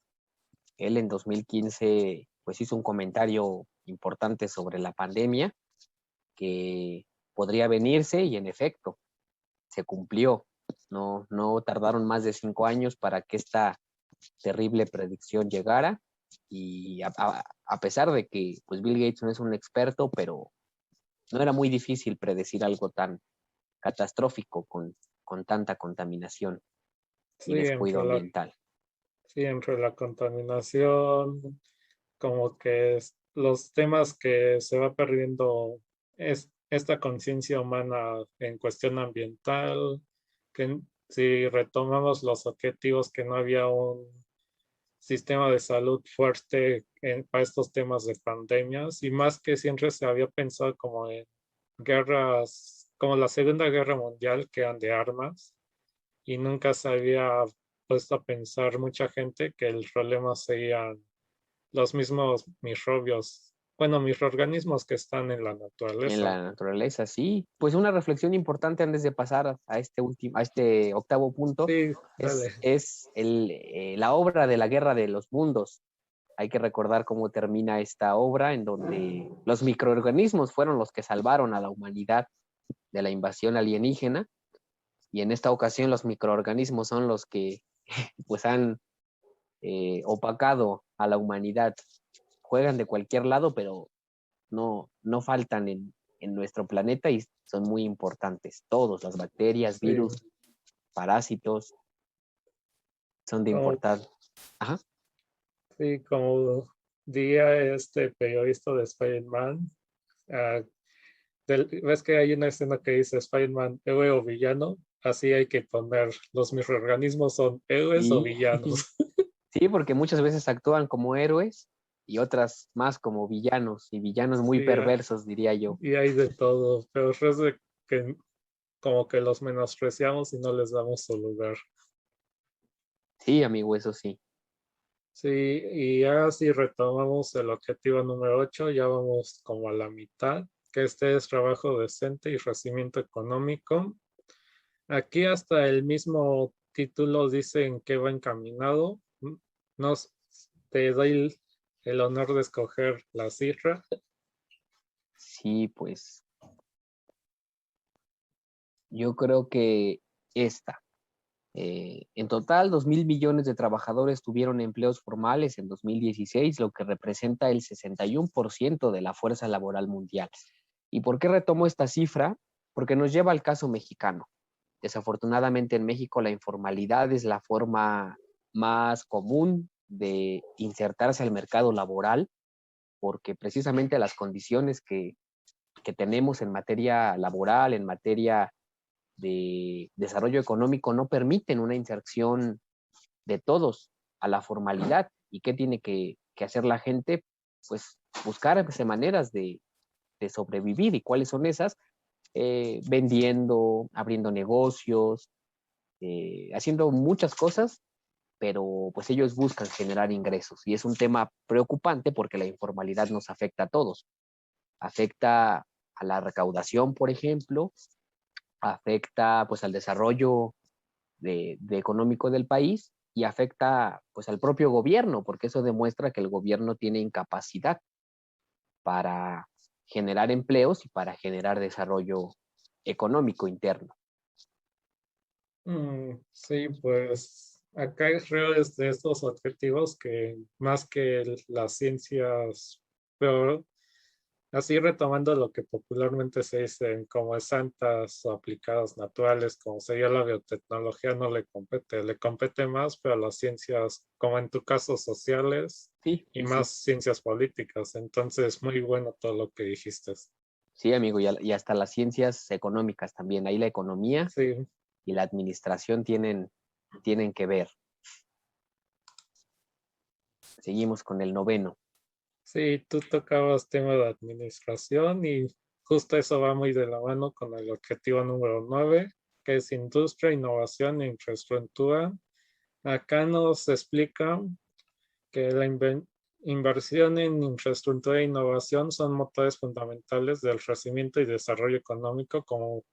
B: él en 2015 pues hizo un comentario importante sobre la pandemia que podría venirse y en efecto se cumplió. No tardaron más de 5 años para que esta terrible predicción llegara y a pesar de que pues Bill Gates no es un experto, pero no era muy difícil predecir algo tan catastrófico con tanta contaminación y
A: Sí,
B: descuido ambiental.
A: sí, entre la contaminación, como que los temas que se va perdiendo es esta conciencia humana en cuestión ambiental, que si retomamos los objetivos, que no había un sistema de salud fuerte para estos temas de pandemias, y más que siempre se había pensado como en guerras, como la Segunda Guerra Mundial, que eran de armas, y nunca se había puesto a pensar mucha gente que el problema serían los mismos microbios, bueno, microorganismos que están en la
B: En
A: naturaleza.
B: la naturaleza, sí. Pues una reflexión importante antes de pasar a este octavo punto
A: Sí, dale.
B: es la obra de la Guerra de los Mundos. Hay que recordar cómo termina esta obra en donde los microorganismos fueron los que salvaron a la humanidad de la invasión alienígena y en esta ocasión los microorganismos son los que pues han opacado a la humanidad. Juegan de cualquier lado, pero no faltan en nuestro planeta y son muy importantes. Todos, las bacterias,
A: Sí,
B: virus, parásitos, son de
A: como,
B: importancia. Ajá.
A: sí, como diría este periodista de Spider-Man, ah, ves que hay una escena que dice Spider-Man, héroe o villano, así hay que poner, los microorganismos son héroes o
B: Sí,
A: villanos.
B: sí, porque muchas veces actúan como héroes y otras más como villanos y villanos muy
A: Sí,
B: perversos, diría yo.
A: y hay de todo, pero es de que como que los menospreciamos y no les damos su lugar.
B: Sí, amigo, eso sí.
A: Sí, y ahora si retomamos el objetivo número 8, ya vamos como a la mitad, que este es trabajo decente y crecimiento económico. Aquí hasta el mismo título dice en qué va encaminado. Nos, te doy el honor de escoger la cifra.
B: Sí, pues yo creo que esta. En total, 2.000 millones de trabajadores tuvieron empleos formales en 2016, lo que representa el 61% de la fuerza laboral mundial. ¿Y por qué retomo esta cifra? Porque nos lleva al caso mexicano. Desafortunadamente en México la informalidad es la forma más común de insertarse al mercado laboral, porque precisamente las condiciones que tenemos en materia laboral, en materia de desarrollo económico no permiten una inserción de todos a la formalidad. ¿Y qué tiene que hacer la gente? Pues buscar maneras de sobrevivir. ¿Y cuáles son esas? Vendiendo, abriendo negocios, haciendo muchas cosas, pero pues ellos buscan generar ingresos. Y es un tema preocupante porque la informalidad nos afecta a todos. Afecta a la recaudación, por ejemplo, afecta pues al desarrollo de económico del país y afecta pues al propio gobierno, porque eso demuestra que el gobierno tiene incapacidad para generar empleos y para generar desarrollo económico interno.
A: Sí, pues acá es reales de estos objetivos que más que las ciencias, pero así retomando lo que popularmente se dice como santas o aplicadas naturales, como sería la biotecnología, no le compete más, pero las ciencias, como en tu caso, sociales
B: Sí,
A: y
B: sí,
A: más
B: sí.
A: ciencias políticas. Entonces, muy bueno todo lo que dijiste.
B: Sí, amigo, y hasta las ciencias económicas también. Ahí la economía
A: Sí,
B: y la administración tienen que ver. Seguimos con el noveno.
A: sí, tú tocabas tema de administración y justo eso va muy de la mano con el objetivo número 9, que es industria, innovación e infraestructura. Acá nos explica que Inversión en infraestructura e innovación son motores fundamentales del crecimiento y desarrollo económico, como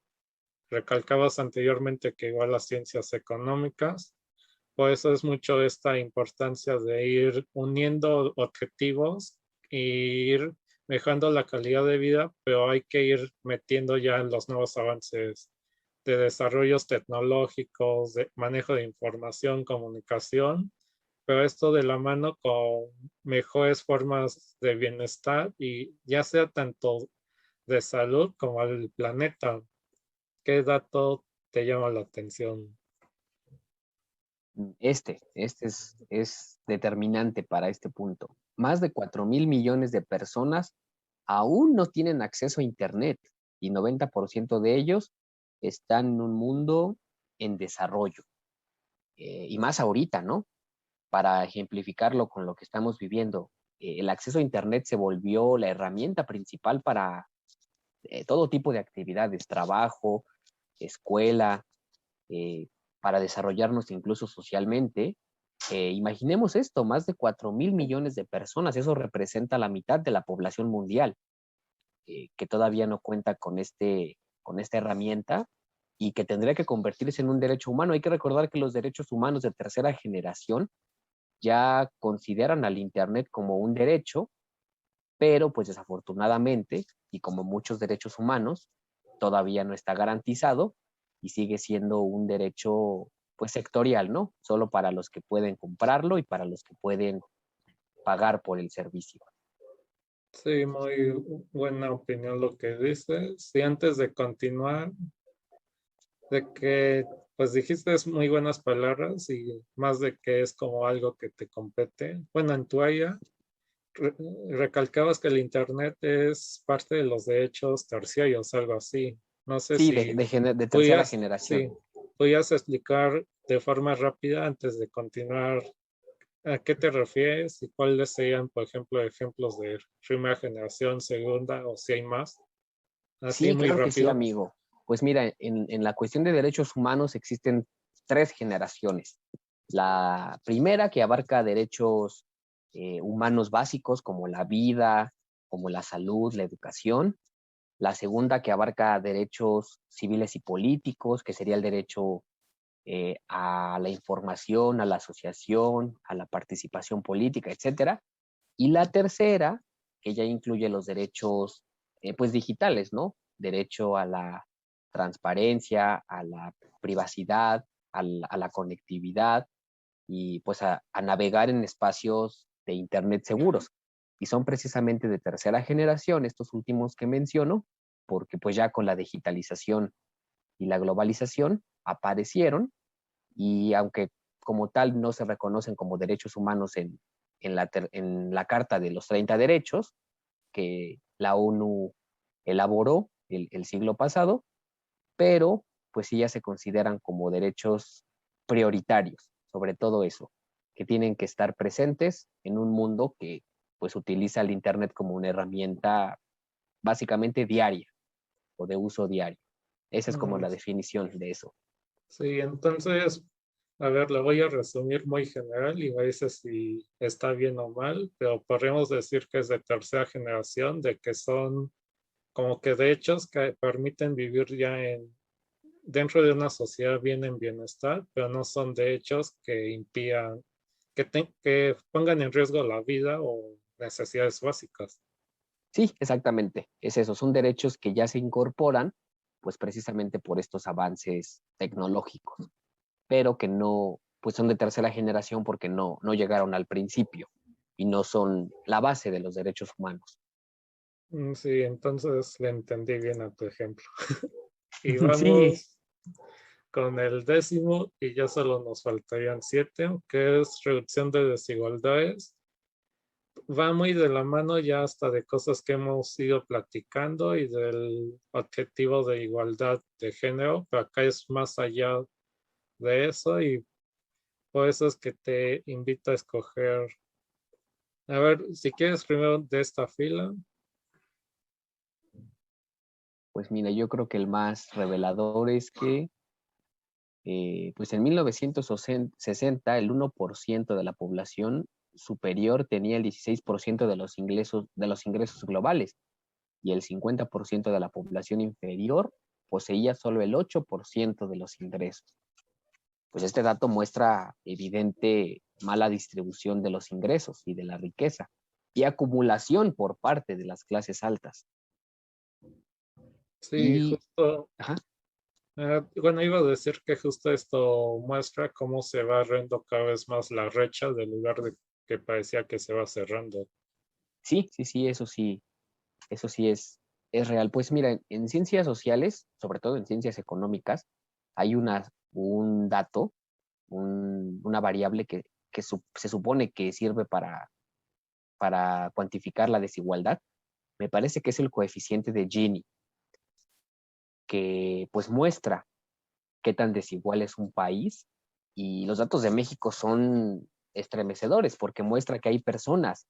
A: recalcabas anteriormente, que igual las ciencias económicas. Por eso es mucho esta importancia de ir uniendo objetivos e ir mejorando la calidad de vida, pero hay que ir metiendo ya los nuevos avances de desarrollos tecnológicos, de manejo de información, comunicación, pero esto de la mano con mejores formas de bienestar y ya sea tanto de salud como al planeta. ¿Qué dato te llama la atención?
B: Es determinante para este punto. Más de 4.000 millones de personas aún no tienen acceso a Internet y 90% de ellos están en un mundo en desarrollo. Y más ahorita, ¿no? Para ejemplificarlo con lo que estamos viviendo, el acceso a Internet se volvió la herramienta principal para todo tipo de actividades, trabajo, escuela, eh, para desarrollarnos incluso socialmente. Imaginemos esto, más de 4.000 millones de personas, eso representa la mitad de la población mundial, que todavía no cuenta con esta herramienta y que tendría que convertirse en un derecho humano. Hay que recordar que los derechos humanos de tercera generación ya consideran al Internet como un derecho, pero pues desafortunadamente, y como muchos derechos humanos, todavía no está garantizado y sigue siendo un derecho pues sectorial, ¿no? Solo para los que pueden comprarlo y para los que pueden pagar por el servicio.
A: Sí, muy buena opinión lo que dices. Y antes de continuar, de que pues dijiste muy buenas palabras y más de que es como algo que te compete. Bueno, en tu área re- recalcabas que el Internet es parte de los derechos terciarios, algo así. No sé
B: Sí,
A: si
B: de tercera
A: pudieras,
B: generación.
A: sí, pudieras explicar de forma rápida antes de continuar a qué te refieres y cuáles serían, por ejemplo, ejemplos de primera generación, segunda o si hay más. Así
B: Sí,
A: muy
B: claro que sí,
A: rápido.
B: amigo. Pues mira, en la cuestión de derechos humanos existen tres generaciones. La primera que abarca derechos humanos básicos como la vida, como la salud, la educación. La segunda que abarca derechos civiles y políticos, que sería el derecho a la información, a la asociación, a la participación política, etcétera. Y la tercera, que ya incluye los derechos pues digitales, ¿no? Derecho a la transparencia, a la privacidad, a la conectividad y pues a navegar en espacios de Internet seguros. Y son precisamente de tercera generación estos últimos que menciono, porque pues ya con la digitalización y la globalización aparecieron y aunque como tal no se reconocen como derechos humanos en la Carta de los 30 Derechos que la ONU elaboró el siglo pasado, pero pues sí ya se consideran como derechos prioritarios, sobre todo eso, que tienen que estar presentes en un mundo que pues utiliza el Internet como una herramienta básicamente diaria o de uso diario. Esa es como
A: Mm,
B: la definición de eso.
A: sí, entonces, a ver, lo voy a resumir muy general y me dice si está bien o mal, pero podríamos decir que es de tercera generación, de que son como que derechos que permiten vivir ya dentro de una sociedad bien en bienestar, pero no son derechos que impidan, que pongan en riesgo la vida o necesidades básicas.
B: Sí, exactamente, es eso, son derechos que ya se incorporan, pues precisamente por estos avances tecnológicos, pero que no, pues son de tercera generación porque no llegaron al principio y no son la base de los derechos humanos.
A: Sí, entonces le entendí bien a tu ejemplo. Y
B: Sí,
A: vamos con el décimo y ya solo nos faltarían siete, que es reducción de desigualdades. Va muy de la mano ya hasta de cosas que hemos ido platicando y del objetivo de igualdad de género, pero acá es más allá de eso y por eso es que te invito a escoger. A ver, si quieres primero de esta fila.
B: pues mira, yo creo que el más revelador es que pues en 1960 el 1% de la población superior tenía el 16% de los ingresos globales y el 50% de la población inferior poseía solo el 8% de los ingresos. Pues este dato muestra evidente mala distribución de los ingresos y de la riqueza y acumulación por parte de las clases altas.
A: Sí,
B: Y,
A: justo.
B: ajá,
A: Bueno, iba a decir que justo esto muestra cómo se va abriendo cada vez más la brecha del lugar de que parecía que se va cerrando.
B: sí, eso sí es real. Pues mira, en ciencias sociales, sobre todo en ciencias económicas, hay un dato, una variable que se supone que sirve para cuantificar la desigualdad. Me parece que es el coeficiente de Gini, que pues muestra qué tan desigual es un país. Y los datos de México son estremecedores porque muestra que hay personas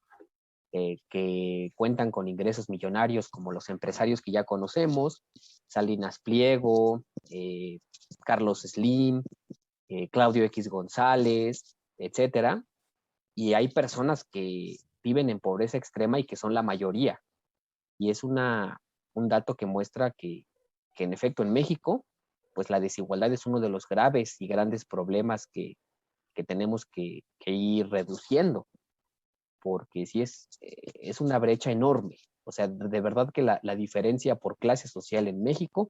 B: que cuentan con ingresos millonarios, como los empresarios que ya conocemos, Salinas Pliego, Carlos Slim, Claudio X González, etcétera. Y hay personas que viven en pobreza extrema y que son la mayoría. Y es un dato que muestra que en efecto en México, pues la desigualdad es uno de los graves y grandes problemas que tenemos que ir reduciendo, porque sí es una brecha enorme. O sea, de verdad que la diferencia por clase social en México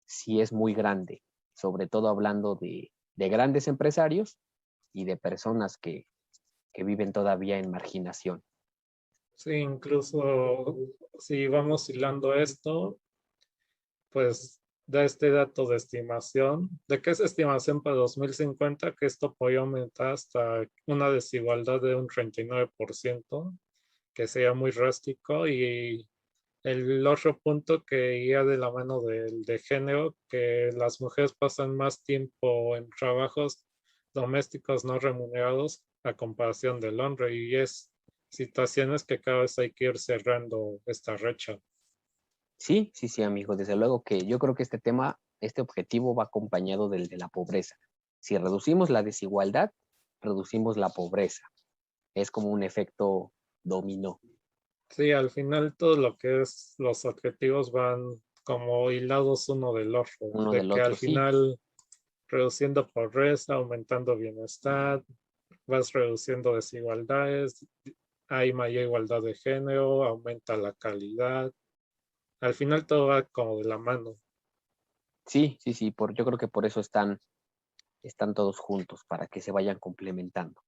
B: sí es muy grande, sobre todo hablando de grandes empresarios y de personas que viven todavía en marginación.
A: Sí, incluso si vamos hilando esto, pues da este dato de estimación, de que es estimación para 2050, que esto puede aumentar hasta una desigualdad de un 39%, que sería muy drástico. Y el otro punto que iría de la mano del de género, que las mujeres pasan más tiempo en trabajos domésticos no remunerados a comparación del hombre, y es situaciones que cada vez hay que ir cerrando esta brecha.
B: Sí, sí, sí, amigo. Desde luego que yo creo que este tema, este objetivo va acompañado del de la pobreza. Si reducimos la desigualdad, reducimos la pobreza. Es como un efecto dominó,
A: Sí, al final todo lo que es los objetivos van como hilados uno del otro,
B: uno
A: de
B: del
A: que al
B: otro. Sí,
A: final reduciendo pobreza, aumentando bienestar, vas reduciendo desigualdades, hay mayor igualdad de género, aumenta la calidad. Al final todo va como de la mano.
B: sí, sí, sí. Yo creo que por eso están todos juntos, para que se vayan complementando.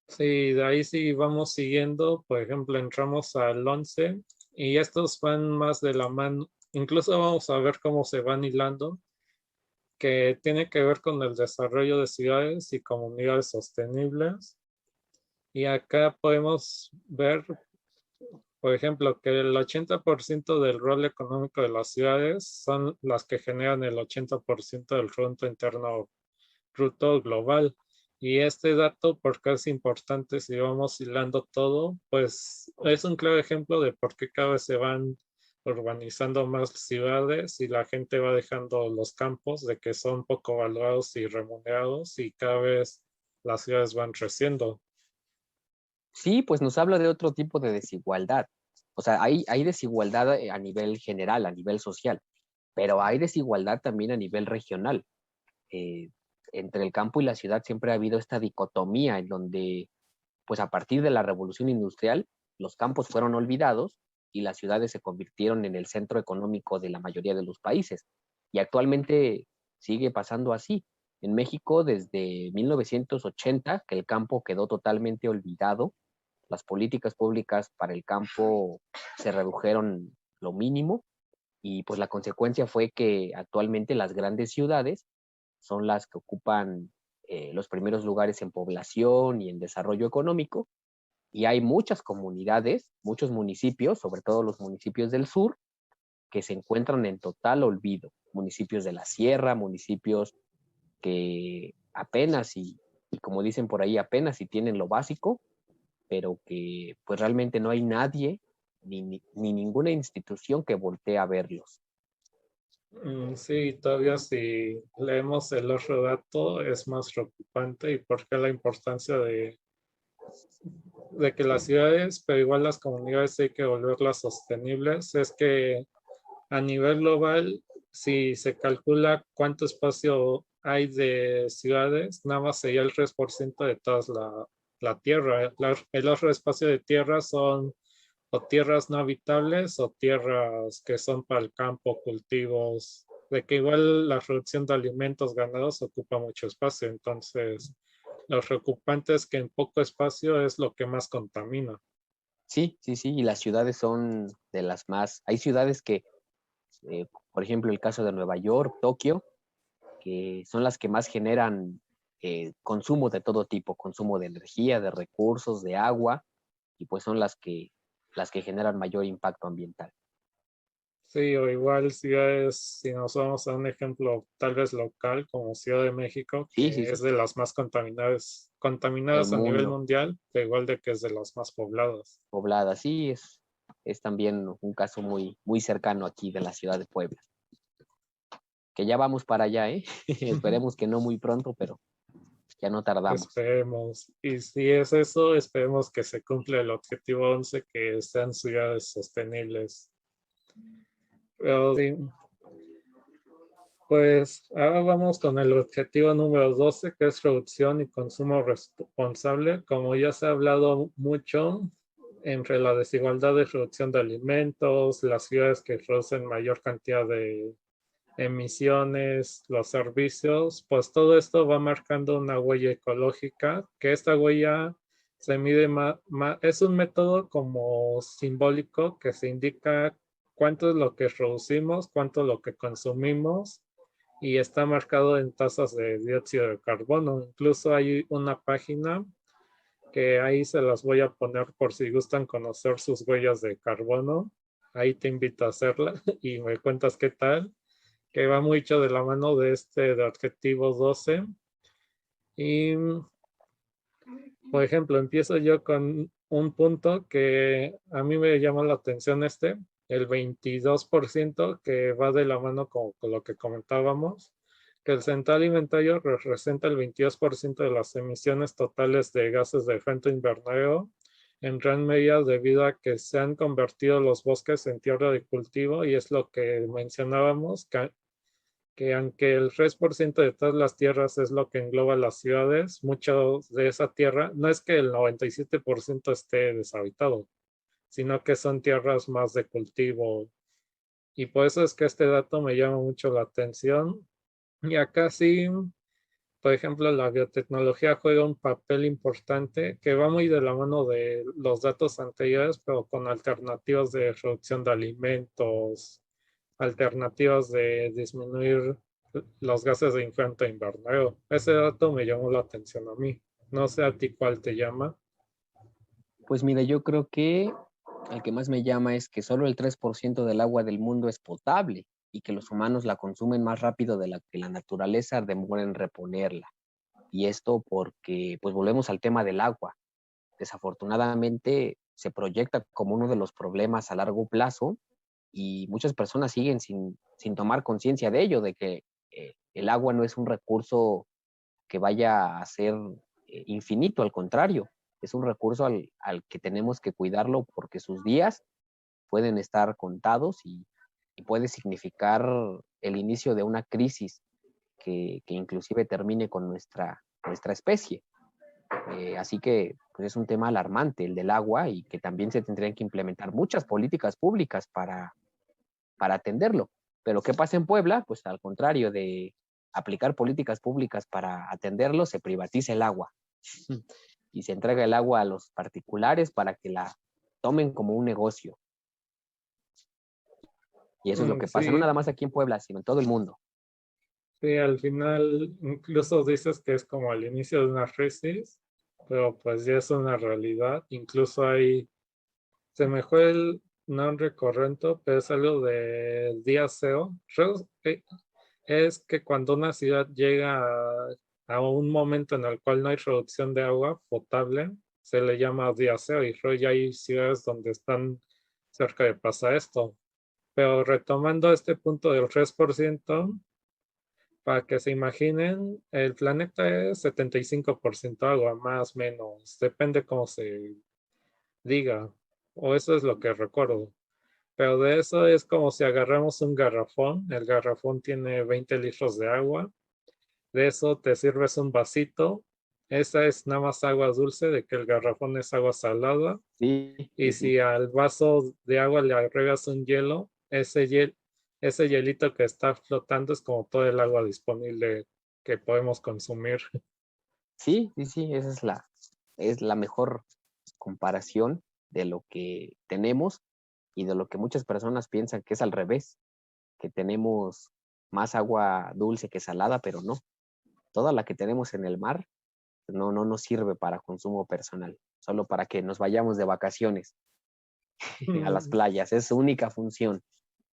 A: Sí, de ahí sí vamos siguiendo, por ejemplo, entramos al 11 y estos van más de la mano, incluso vamos a ver cómo se van hilando, que tiene que ver con el desarrollo de ciudades y comunidades sostenibles. Y acá podemos ver, por ejemplo, que el 80% del rol económico de las ciudades son las que generan el 80% del Producto Interno Bruto global. Y este dato, ¿por qué es importante si vamos hilando todo? Pues es un claro ejemplo de por qué cada vez se van urbanizando más ciudades y la gente va dejando los campos de que son poco valorados y remunerados, y cada vez las ciudades van creciendo.
B: Sí, pues nos habla de otro tipo de desigualdad. O sea, hay desigualdad a nivel general, a nivel social, pero hay desigualdad también a nivel regional. Eh, Entre el campo y la ciudad siempre ha habido esta dicotomía en donde, pues a partir de la revolución industrial, los campos fueron olvidados y las ciudades se convirtieron en el centro económico de la mayoría de los países. Y actualmente sigue pasando así. En México, desde 1980, que el campo quedó totalmente olvidado, las políticas públicas para el campo se redujeron lo mínimo y pues la consecuencia fue que actualmente las grandes ciudades son las que ocupan los primeros lugares en población y en desarrollo económico, y hay muchas comunidades, muchos municipios, sobre todo los municipios del sur, que se encuentran en total olvido, municipios de la sierra, municipios que apenas y como dicen por ahí, apenas si tienen lo básico, pero que pues realmente no hay nadie ni ninguna institución que voltee a verlos.
A: Sí, todavía si leemos el otro dato es más preocupante, y por qué la importancia de que las ciudades, pero igual las comunidades hay que volverlas sostenibles, es que a nivel global, si se calcula cuánto espacio hay de ciudades, nada más sería el 3% de toda la tierra. El otro espacio de tierra son o tierras no habitables o tierras que son para el campo, cultivos, de que igual la producción de alimentos ganados ocupa mucho espacio, entonces los preocupantes que en poco espacio es lo que más contamina.
B: Sí, sí, sí, y las ciudades son de las más, hay ciudades que, por ejemplo, el caso de Nueva York, Tokio, que son las que más generan consumo de todo tipo, consumo de energía, de recursos, de agua, y pues son las que generan mayor impacto ambiental.
A: Sí, o igual ciudades, si nos vamos a un ejemplo tal vez local como Ciudad de México,
B: Sí, sí,
A: que
B: sí,
A: es de las más contaminadas,
B: del
A: contaminadas a nivel
B: mundo,
A: mundial, pero igual de que es de las más pobladas.
B: poblada, sí, es también un caso muy, muy cercano aquí de la ciudad de Puebla, que ya vamos para allá, ¿eh? Esperemos que no muy pronto, pero ya no tardamos.
A: Esperemos. Y si es eso, esperemos que se cumpla el objetivo 11, que sean ciudades sostenibles. Pero sí, pues ahora vamos con el objetivo número 12, que es reducción y consumo responsable. Como ya se ha hablado mucho entre la desigualdad de reducción de alimentos, las ciudades que producen mayor cantidad de emisiones, los servicios, pues todo esto va marcando una huella ecológica, que esta huella se mide es un método como simbólico que se indica cuánto es lo que producimos, cuánto es lo que consumimos y está marcado en tasas de dióxido de carbono. Incluso hay una página que ahí se las voy a poner por si gustan conocer sus huellas de carbono. Ahí te invito a hacerla y me cuentas qué tal, que va mucho de la mano de este de objetivo 12. Y, por ejemplo, empiezo yo con un punto que a mí me llamó la atención el 22% que va de la mano con lo que comentábamos, que el sector alimentario representa el 22% de las emisiones totales de gases de efecto invernadero, en gran medida debido a que se han convertido los bosques en tierra de cultivo y es lo que mencionábamos, que aunque el 3% de todas las tierras es lo que engloba las ciudades, mucho de esa tierra, no es que el 97% esté deshabitado, sino que son tierras más de cultivo. Y por eso es que este dato me llama mucho la atención. Y acá sí, por ejemplo, la biotecnología juega un papel importante que va muy de la mano de los datos anteriores, pero con alternativas de reducción de alimentos, alternativas de disminuir los gases de efecto invernadero. Ese dato me llamó la atención a mí. No sé a ti cuál te llama.
B: Pues mira, yo creo que el que más me llama es que solo el 3% del agua del mundo es potable y que los humanos la consumen más rápido de la que la naturaleza demora en reponerla. Y esto porque, pues volvemos al tema del agua. Desafortunadamente se proyecta como uno de los problemas a largo plazo y muchas personas siguen sin tomar conciencia de ello, de que el agua no es un recurso que vaya a ser infinito, al contrario, es un recurso al que tenemos que cuidarlo porque sus días pueden estar contados y puede significar el inicio de una crisis que inclusive termine con nuestra especie. Así que pues es un tema alarmante el del agua y que también se tendrían que implementar muchas políticas públicas para atenderlo. Pero ¿qué pasa en Puebla? Pues al contrario de aplicar políticas públicas para atenderlo, se privatiza el agua y se entrega el agua a los particulares para que la tomen como un negocio. Y eso es lo que pasa, no
A: Sí,
B: nada más aquí en Puebla, sino en todo el mundo.
A: sí, al final incluso dices que es como el inicio de una crisis, pero pues ya es una realidad. Incluso se me fue el nombre correcto, pero es algo de diaseo. Es que cuando una ciudad llega a un momento en el cual no hay producción de agua potable, se le llama diaseo y luego ya hay ciudades donde están cerca de pasar esto. Pero retomando este punto del 3%, para que se imaginen, el planeta es 75% agua, más o menos, depende cómo se diga, o eso es lo que recuerdo. Pero de eso es como si agarramos un garrafón, el garrafón tiene 20 litros de agua, de eso te sirves un vasito, esa es nada más agua dulce, de que el garrafón es agua salada,
B: Sí,
A: y
B: sí,
A: si
B: sí.
A: al vaso de agua le agregas un hielo, ese hielito que está flotando es como todo el agua disponible que podemos consumir.
B: Sí, sí, sí, esa es la mejor comparación de lo que tenemos y de lo que muchas personas piensan que es al revés, que tenemos más agua dulce que salada, pero no. Toda la que tenemos en el mar no nos sirve para consumo personal, solo para que nos vayamos de vacaciones a las playas, es su única función.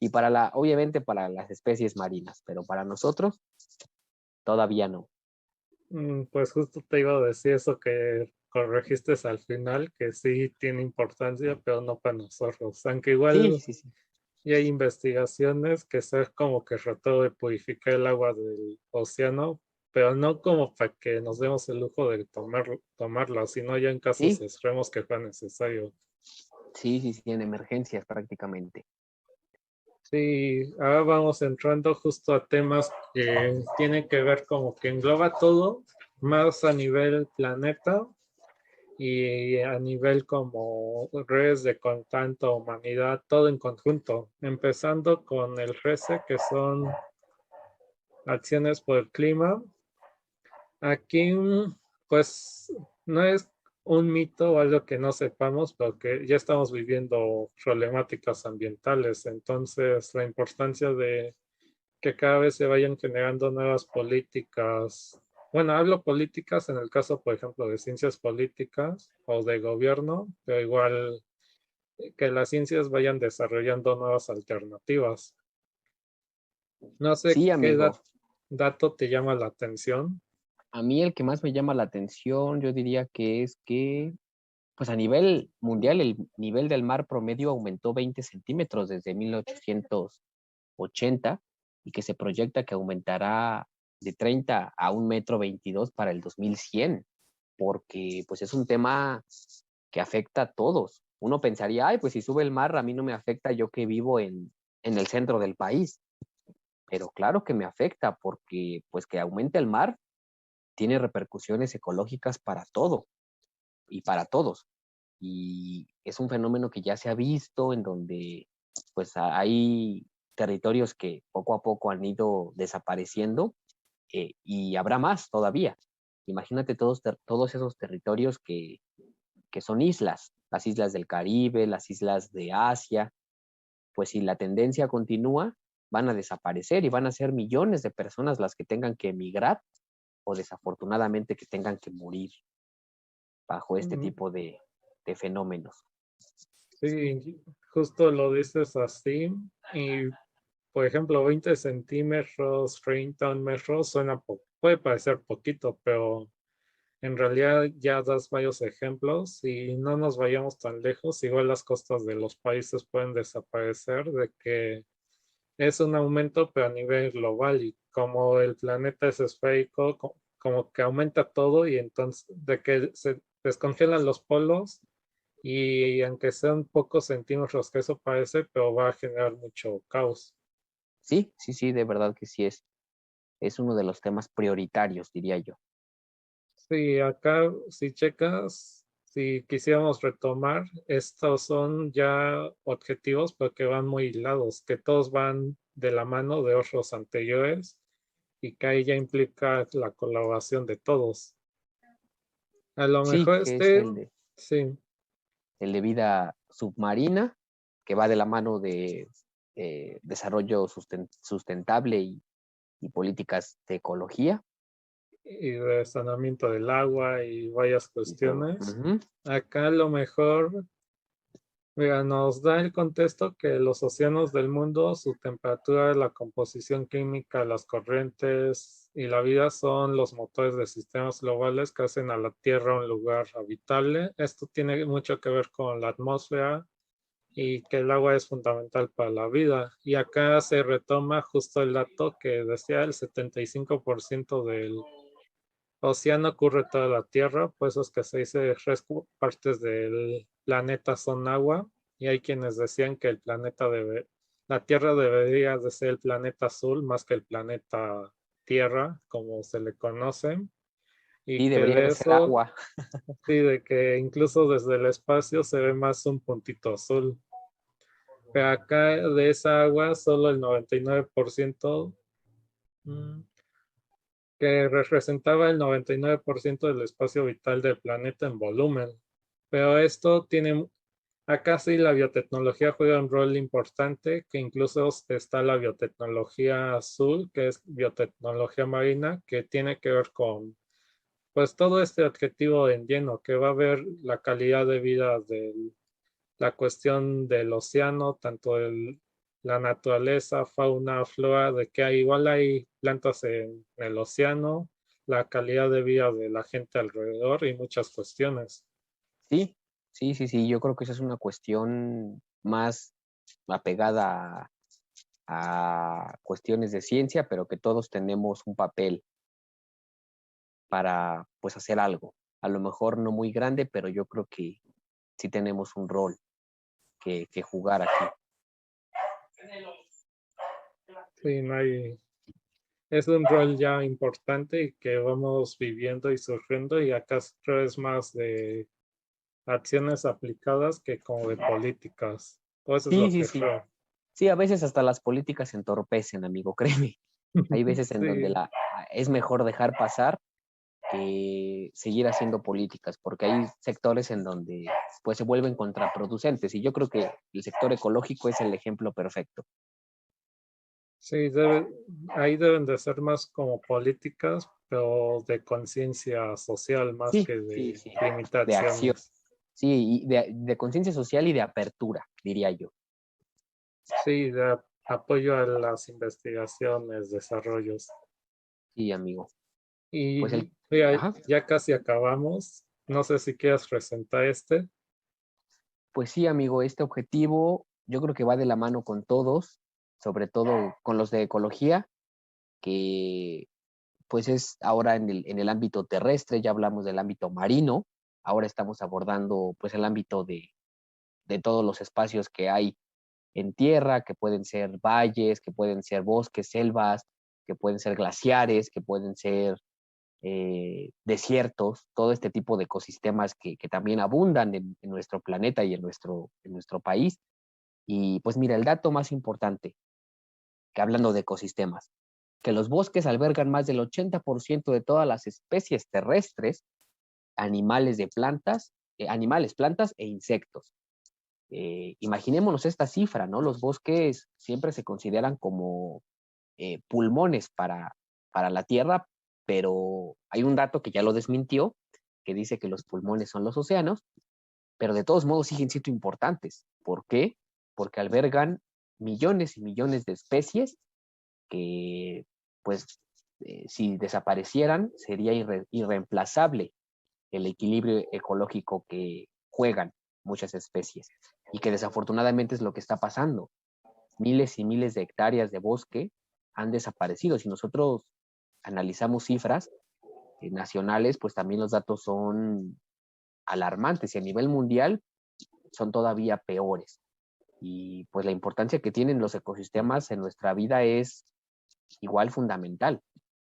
B: Y obviamente para las especies marinas, pero para nosotros todavía no.
A: Pues justo te iba a decir eso que corregiste al final, que sí tiene importancia, pero no para nosotros. Aunque
B: Sí,
A: igual
B: sí, sí.
A: y hay investigaciones que es como que trató de purificar el agua del océano, pero no como para que nos demos el lujo de tomarla, sino ya en casos
B: Sí,
A: extremos que fue necesario.
B: sí, sí, sí, en emergencias prácticamente.
A: Sí, ahora vamos entrando justo a temas que tienen que ver como que engloba todo, más a nivel planeta y a nivel como redes de contacto, humanidad, todo en conjunto, empezando con el RECE, que son acciones por el clima. Aquí, pues, no es un mito o algo que no sepamos, porque ya estamos viviendo problemáticas ambientales, entonces la importancia de que cada vez se vayan generando nuevas políticas. Bueno, hablo políticas en el caso, por ejemplo, de ciencias políticas o de gobierno, pero igual que las ciencias vayan desarrollando nuevas alternativas. No sé
B: Sí,
A: qué
B: amigo.
A: dato te llama la atención.
B: A mí el que más me llama la atención, yo diría que es que, pues a nivel mundial, el nivel del mar promedio aumentó 20 centímetros desde 1880 y que se proyecta que aumentará de 30 a 1,22 m para el 2100, porque pues es un tema que afecta a todos. Uno pensaría, ay, pues si sube el mar, a mí no me afecta, yo que vivo en el centro del país, pero claro que me afecta porque pues que aumente el mar tiene repercusiones ecológicas para todo y para todos. Y es un fenómeno que ya se ha visto en donde pues hay territorios que poco a poco han ido desapareciendo, y habrá más todavía. Imagínate todos esos territorios que son islas, las islas del Caribe, las islas de Asia, pues si la tendencia continúa, van a desaparecer y van a ser millones de personas las que tengan que emigrar o desafortunadamente que tengan que morir bajo este
A: Mm,
B: tipo de fenómenos.
A: Sí, justo lo dices así. Y, por ejemplo, 20 centímetros, 30 metros, puede parecer poquito, pero en realidad ya das varios ejemplos y no nos vayamos tan lejos. Igual las costas de los países pueden desaparecer, de que es un aumento, pero a nivel global y como el planeta es esférico, como que aumenta todo y entonces de que se descongelan los polos y aunque sean pocos centímetros que eso parece, pero va a generar mucho caos.
B: Sí, sí, sí, de verdad que sí es uno de los temas prioritarios, diría yo.
A: Sí, acá si checas, si quisiéramos retomar, estos son ya objetivos porque van muy hilados, que todos van de la mano de otros anteriores y que ahí ya implica la colaboración de todos. A lo
B: Sí,
A: mejor
B: que es
A: sí,
B: el de vida submarina, que va de la mano de desarrollo sustentable y políticas de ecología
A: y de saneamiento del agua y varias
B: y todo.
A: cuestiones.
B: Ujú.
A: Acá a lo mejor, mira, nos da el contexto que los océanos del mundo, su temperatura, la composición química, las corrientes y la vida son los motores de sistemas globales que hacen a la Tierra un lugar habitable. Esto tiene mucho que ver con la atmósfera y que el agua es fundamental para la vida. Y acá se retoma justo el dato que decía el 75% del océano ocurre toda la Tierra, pues es que se dice tres partes del planeta son agua, y hay quienes decían que la Tierra debería de ser el planeta azul más que el planeta Tierra, como se le conoce, y
B: Sí,
A: que
B: debería
A: de
B: de ser
A: eso,
B: agua.
A: sí, de que incluso desde el espacio se ve más un puntito azul. Pero acá de esa agua solo el 99%, mm, que representaba el 99% del espacio vital del planeta en volumen. Pero esto tiene, acá sí la biotecnología juega un rol importante, que incluso está la biotecnología azul, que es biotecnología marina, que tiene que ver con pues todo este objetivo en lleno, que va a ver la calidad de vida de la cuestión del océano, tanto la naturaleza, fauna, flora, de que igual hay plantas en el océano, la calidad de vida de la gente alrededor y muchas cuestiones.
B: Sí, sí, sí, sí, yo creo que esa es una cuestión más apegada a cuestiones de ciencia, pero que todos tenemos un papel para pues hacer algo. A lo mejor no muy grande, pero yo creo que sí tenemos un rol que jugar aquí.
A: Sí, no hay, es un rol ya importante y que vamos viviendo y surgiendo, y acá creo es más de acciones aplicadas que como de políticas. Pues eso es
B: Sí,
A: lo
B: sí,
A: que
B: sí.
A: creo.
B: Sí, a veces hasta las políticas se entorpecen, amigo, créeme. Hay veces en donde
A: Sí,
B: es mejor dejar pasar que seguir haciendo políticas, porque hay sectores en donde pues se vuelven contraproducentes y yo creo que el sector ecológico es el ejemplo perfecto.
A: sí, ahí deben de ser más como políticas, pero de conciencia social más
B: Sí,
A: que
B: sí,
A: de
B: sí, de acción,
A: limitaciones.
B: sí, y de conciencia social y de apertura, diría yo.
A: Sí, de apoyo a las investigaciones, desarrollos.
B: Sí, amigo. Pues
A: Y mira,
B: ajá,
A: ya casi acabamos. No sé si quieres presentar este.
B: pues sí, amigo, este objetivo yo creo que va de la mano con todos, sobre todo con los de ecología, que pues es ahora en el ámbito terrestre, ya hablamos del ámbito marino, ahora estamos abordando pues el ámbito de todos los espacios que hay en tierra, que pueden ser valles, que pueden ser bosques, selvas, que pueden ser glaciares, que pueden ser desiertos, todo este tipo de ecosistemas que también abundan en nuestro planeta y en nuestro país. Y pues mira, el dato más importante, que hablando de ecosistemas, que los bosques albergan más del 80% de todas las especies terrestres, animales, plantas e insectos. Imaginémonos esta cifra, ¿no? Los bosques siempre se consideran como pulmones para la Tierra, pero hay un dato que ya lo desmintió, que dice que los pulmones son los océanos, pero de todos modos siguen siendo importantes. ¿Por qué? Porque albergan millones y millones de especies que, pues, si desaparecieran, sería irreemplazable el equilibrio ecológico que juegan muchas especies y que desafortunadamente es lo que está pasando. Miles y miles de hectáreas de bosque han desaparecido. Si nosotros analizamos cifras nacionales, pues también los datos son alarmantes y a nivel mundial son todavía peores. Y pues la importancia que tienen los ecosistemas en nuestra vida es igual fundamental.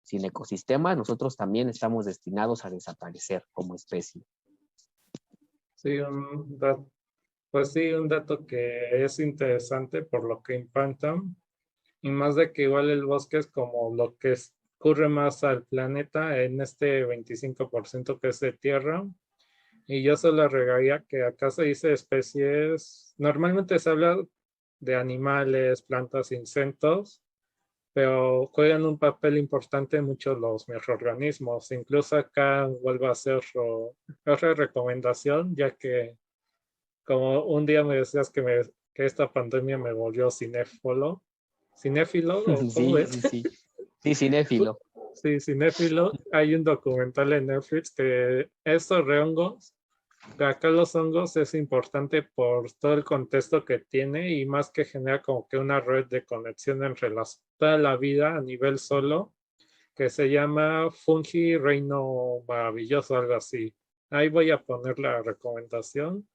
B: Sin ecosistemas, nosotros también estamos destinados a desaparecer como especie.
A: Sí, pues sí, un dato que es interesante por lo que impactan, y más de que igual el bosque es como lo que ocurre más al planeta en este 25% que es de tierra. Y yo solo agregaría que acá se dice especies, normalmente se habla de animales, plantas, insectos, pero juegan un papel importante muchos los microorganismos. Incluso acá vuelvo a hacer otra recomendación, ya que como un día me decías que esta pandemia me volvió cinéfilo, ¿o cómo
B: Sí,
A: es?
B: sí, sí. Sí, cinéfilo.
A: Sí, cinéfilo. Hay un documental en Netflix que es sobre hongos. Acá los hongos es importante por todo el contexto que tiene, y más que genera como que una red de conexión entre toda la vida a nivel solo, que se llama Fungi Reino Maravilloso, algo así. Ahí voy a poner la recomendación,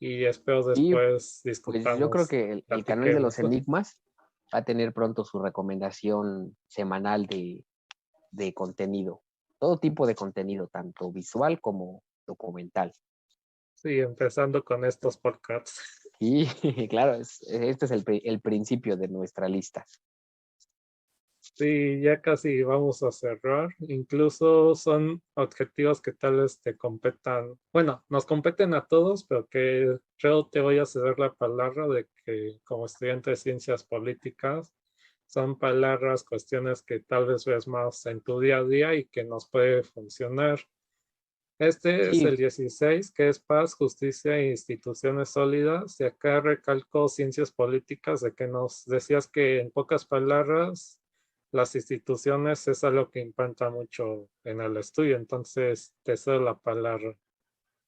A: y espero
B: Y
A: después
B: pues yo creo
A: discutamos,
B: que el canal de los
A: platiquemos.
B: enigmas va a tener pronto su recomendación semanal de contenido, todo tipo de contenido, tanto visual como documental.
A: Sí, empezando con estos podcasts.
B: Y claro, este es el principio de nuestra lista.
A: Sí, ya casi vamos a cerrar. Incluso son objetivos que tal vez te competan, bueno, nos competen a todos, pero que yo te voy a ceder la palabra de que como estudiante de ciencias políticas, son palabras, cuestiones que tal vez ves más en tu día a día y que nos puede funcionar. Este es el
B: Sí,
A: 16, que es paz, justicia e instituciones sólidas. Y acá recalco ciencias políticas, de que nos decías que en pocas palabras las instituciones es algo que impacta mucho en el estudio. Entonces, te cedo la palabra.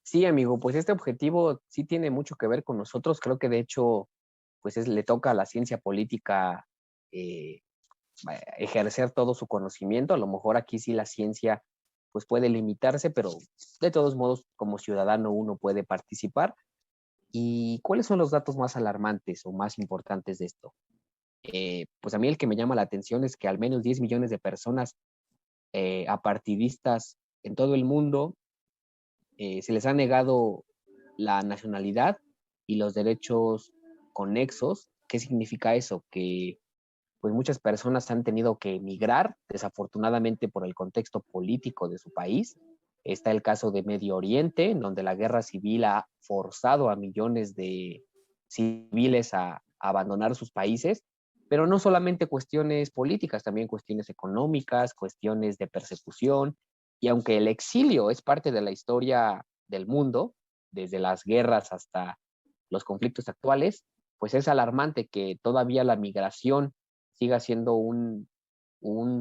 B: sí, amigo, pues este objetivo sí tiene mucho que ver con nosotros. Creo que de hecho, pues le toca a la ciencia política eh, ejercer todo su conocimiento. A lo mejor aquí sí la ciencia pues puede limitarse, pero de todos modos como ciudadano uno puede participar. ¿Y cuáles son los datos más alarmantes o más importantes de esto? Pues a mí el que me llama la atención es que al menos 10 millones de personas apartidistas en todo el mundo se les ha negado la nacionalidad y los derechos conexos. ¿Qué significa eso? Que pues muchas personas han tenido que emigrar, desafortunadamente por el contexto político de su país. Está el caso de Medio Oriente, en donde la guerra civil ha forzado a millones de civiles a abandonar sus países, pero no solamente cuestiones políticas, también cuestiones económicas, cuestiones de persecución, y aunque el exilio es parte de la historia del mundo, desde las guerras hasta los conflictos actuales, pues es alarmante que todavía la migración siga siendo un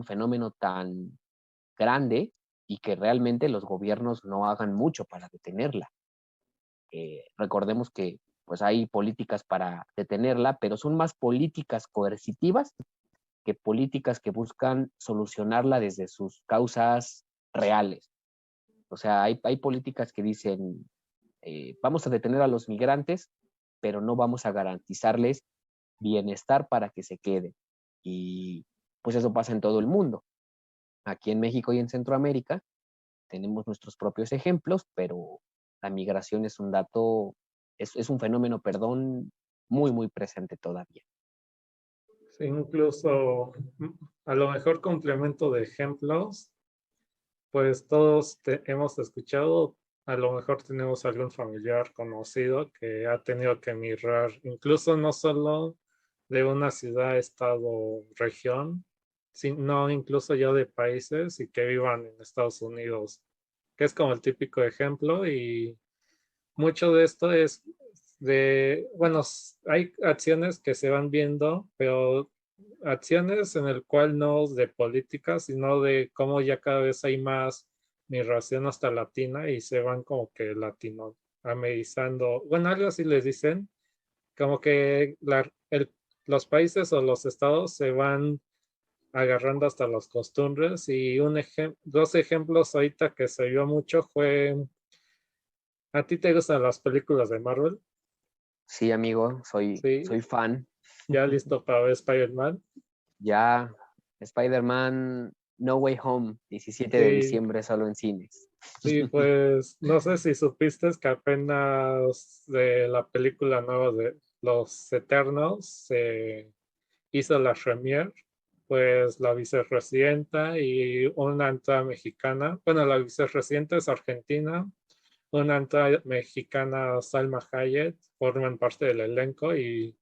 B: fenómeno tan grande y que realmente los gobiernos no hagan mucho para detenerla. Recordemos que pues hay políticas para detenerla, pero son más políticas coercitivas que políticas que buscan solucionarla desde sus causas reales. O sea, hay políticas que dicen, vamos a detener a los migrantes, pero no vamos a garantizarles bienestar para que se queden. Y pues eso pasa en todo el mundo. Aquí en México y en Centroamérica tenemos nuestros propios ejemplos, pero la migración es un dato, es un fenómeno, perdón, muy, muy presente todavía.
A: Sí, incluso a lo mejor complemento de ejemplos, pues todos hemos escuchado, a lo mejor tenemos algún familiar conocido que ha tenido que emigrar, incluso no solo de una ciudad, estado, región, sino incluso ya de países y que vivan en Estados Unidos, que es como el típico ejemplo y mucho de esto es de, bueno, hay acciones que se van viendo, pero acciones en el cual no de política, sino de cómo ya cada vez hay más migración hasta latina y se van como que latinoamericando, bueno, algo así les dicen, como que los países o los estados se van agarrando hasta las costumbres y dos ejemplos ahorita que se vio mucho fue, ¿a ti te gustan las películas de Marvel?
B: Sí, amigo, soy
A: Sí,
B: fan.
A: ya listo para ver Spider-Man.
B: Ya Spider-Man No Way Home, 17 de
A: Sí,
B: diciembre solo en cines.
A: sí, pues no sé si supiste que apenas de la película nueva de Los Eternos se hizo la premiere, pues la vicepresidenta y una entrada mexicana, bueno, la vicepresidenta es argentina, una entrada mexicana, Salma Hayek, forman parte del elenco y